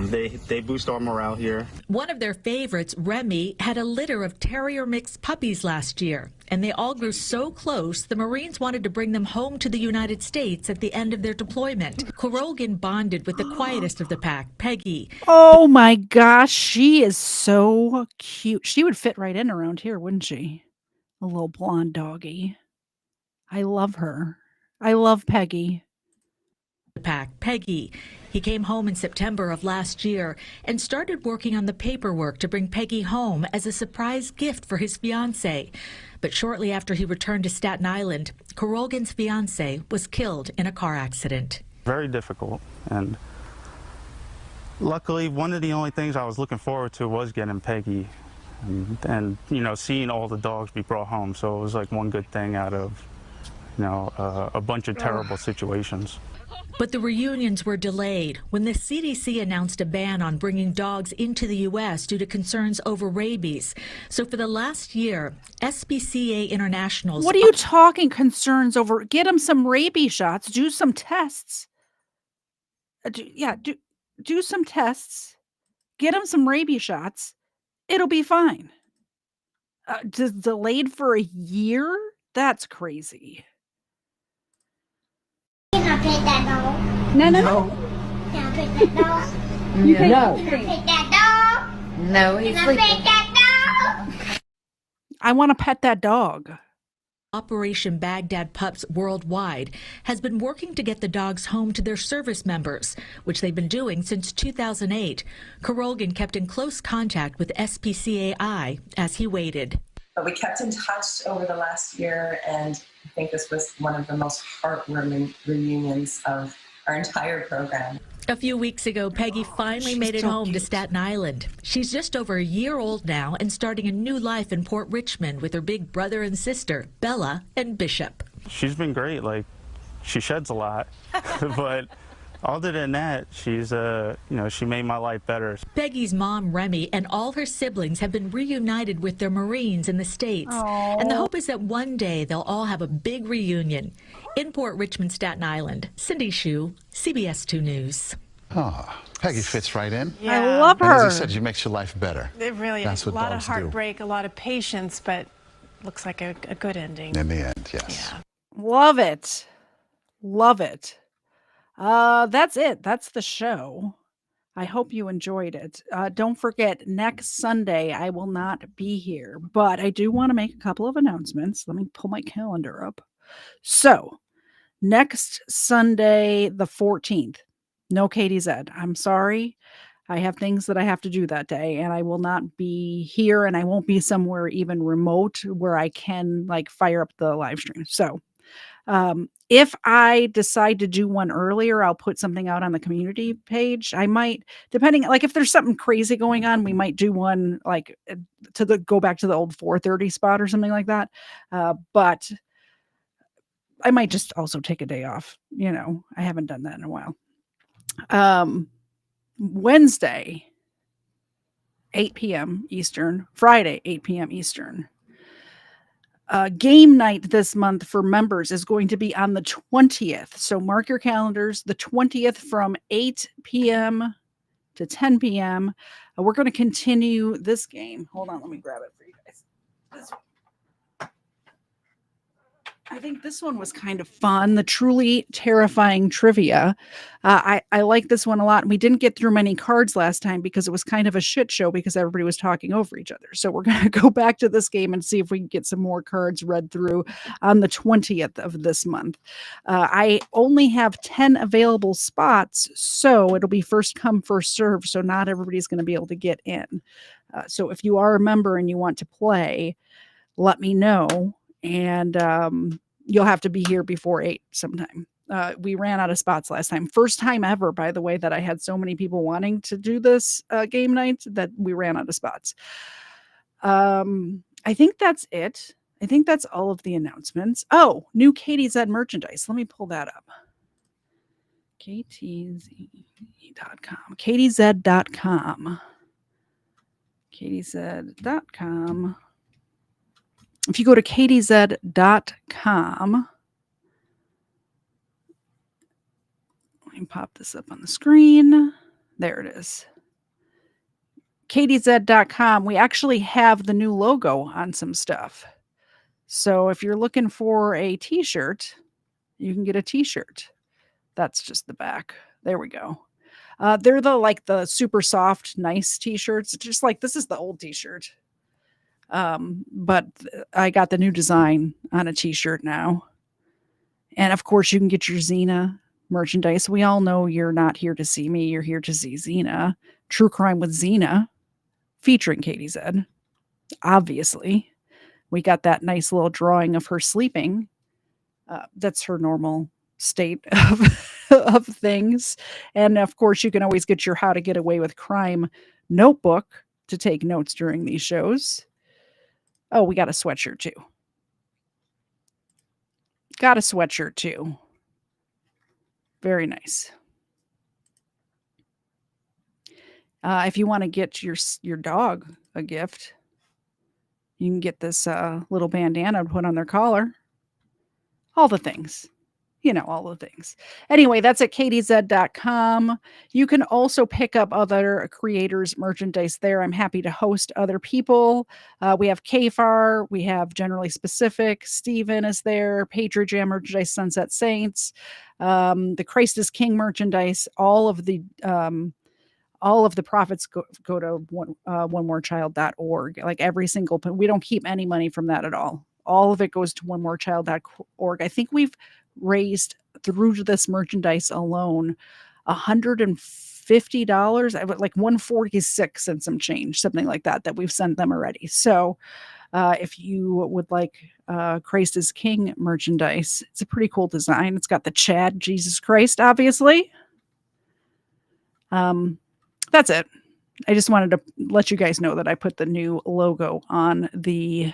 They boost our morale here. One of their favorites, Remy, had a litter of terrier mixed puppies last year, and they all grew so close the Marines wanted to bring them home to the United States at the end of their deployment. Korolgan bonded with the quietest of the pack, Peggy. Oh my gosh, she is so cute. She would fit right in around here, wouldn't she? A little blonde doggy. I love her. I love Peggy. Peggy. He came home in September of last year and started working on the paperwork to bring Peggy home as a surprise gift for his fiancée. But shortly after he returned to Staten Island, Korolgan's fiancée was killed in a car accident. Very difficult, and luckily one of the only things I was looking forward to was getting Peggy and seeing all the dogs be brought home. So it was like one good thing out of a bunch of terrible situations. But the reunions were delayed when the CDC announced a ban on bringing dogs into the U.S. due to concerns over rabies. So for the last year, SPCA International's... What are you talking concerns over? Get them some rabies shots. Do some tests. Do some tests. Get them some rabies shots. It'll be fine. Delayed for a year? That's crazy. Can I pet that dog? No. Can I pet that dog? No. Can I pet that dog? No, he's Can I sleeping. pet that dog? I want to pet that dog. Operation Baghdad Pups Worldwide has been working to get the dogs home to their service members, which they've been doing since 2008. Korolgan kept in close contact with SPCA as he waited. But we kept in touch over the last year, and I think this was one of the most heartwarming reunions of our entire program. A few weeks ago, Peggy finally made it home to Staten Island. She's just over a year old now and starting a new life in Port Richmond with her big brother and sister, Bella and Bishop. She's been great. Like, she sheds a lot, but other than that, she's she made my life better. Peggy's mom, Remy, and all her siblings have been reunited with their Marines in the States. Aww. And the hope is that one day they'll all have a big reunion. In Port Richmond, Staten Island, Cindy Shu, CBS 2 News. Oh, Peggy fits right in. Yeah. I love And as her. he said, she makes your life better. It really That's is. what A lot of dogs do. heartbreak, a lot of patience, but looks like a good ending. In the end, yes. Yeah. Love it. Love it. That's it. That's the show. I hope you enjoyed it. Don't forget, next Sunday I will not be here, but I do want to make a couple of announcements. Let me pull my calendar up. So, next Sunday, the 14th, no Katie Zed. I'm sorry. I have things that I have to do that day, and I will not be here, and I won't be somewhere even remote where I can like fire up the live stream. So, if I decide to do one earlier, I'll put something out on the community page. I might, depending, like if there's something crazy going on, we might do one like go back to the old 4:30 spot or something like that. But I might just also take a day off. You know, I haven't done that in a while. Wednesday, 8 p.m. Eastern, Friday, 8 p.m. Eastern. Game night this month for members is going to be on the 20th. So mark your calendars, the 20th from 8 p.m. to 10 p.m. We're going to continue this game. Hold on, let me grab it for you guys. I think this one was kind of fun. The truly terrifying trivia. I like this one a lot. We didn't get through many cards last time because it was kind of a shit show because everybody was talking over each other. So we're going to go back to this game and see if we can get some more cards read through on the 20th of this month. I only have 10 available spots, so it'll be first come, first serve. So not everybody's going to be able to get in. So if you are a member and you want to play, let me know. And you'll have to be here before 8 sometime. We ran out of spots last time. First time ever, by the way, that I had so many people wanting to do this game night that we ran out of spots. I think that's it. I think that's all of the announcements. Oh, new Katie Zed merchandise. Let me pull that up. KTZ.com. KatieZ.com. KatieZ.com. If you go to KatieZ.com, let me pop this up on the screen. There it is. KatieZ.com, we actually have the new logo on some stuff. So if you're looking for a t-shirt, you can get a t-shirt. That's just the back. There we go. They're the super soft, nice t-shirts. Just like this is the old t-shirt. But I got the new design on a t-shirt now. And of course you can get your Xena merchandise. We all know you're not here to see me. You're here to see Xena. True Crime with Xena featuring Katie Zed. Obviously, we got that nice little drawing of her sleeping. That's her normal state of things. And of course you can always get your How to Get Away with Crime notebook to take notes during these shows. Oh, we got a sweatshirt too. Got a sweatshirt too. Very nice. If you want to get your dog a gift, you can get this little bandana to put on their collar. All the things. You know, all the things. Anyway, that's at KatieZ.com. You can also pick up other creators' merchandise there. I'm happy to host other people. We have KFAR. We have Generally Specific. Steven is there. Patriot Jam merchandise, Sunset Saints. The Christ is King merchandise. All of the profits go to onemorechild.org. Like every single, we don't keep any money from that at all. All of it goes to onemorechild.org. I think we've raised through this merchandise alone $150, like $146 and some change, something like that we've sent them already. So if you would like Christ is King merchandise, it's a pretty cool design. It's got the Chad Jesus Christ, obviously. That's it. I just wanted to let you guys know that I put the new logo on the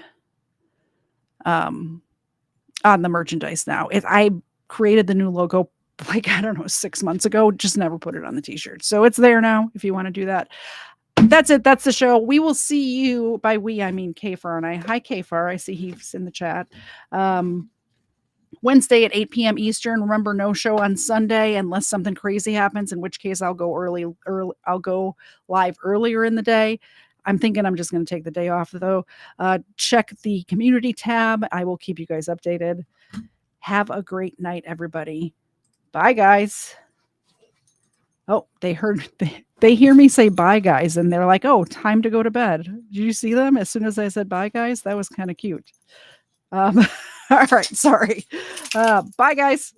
merchandise now. I created the new logo like, I don't know, 6 months ago, just never put it on the t-shirt. So it's there now if you want to do that. That's it. That's the show. We will see you, by we, I mean Kfar and I. Hi, Kfar. I see he's in the chat. Wednesday at 8 p.m. Eastern. Remember, no show on Sunday unless something crazy happens, in which case I'll go I'll go live earlier in the day. I'm thinking I'm just going to take the day off, though. Check the community tab. I will keep you guys updated. Have a great night, everybody. Bye, guys. Oh, they hear me say bye, guys, and they're like, oh, time to go to bed. Did you see them as soon as I said bye, guys? That was kind of cute. All right, sorry. Bye, guys.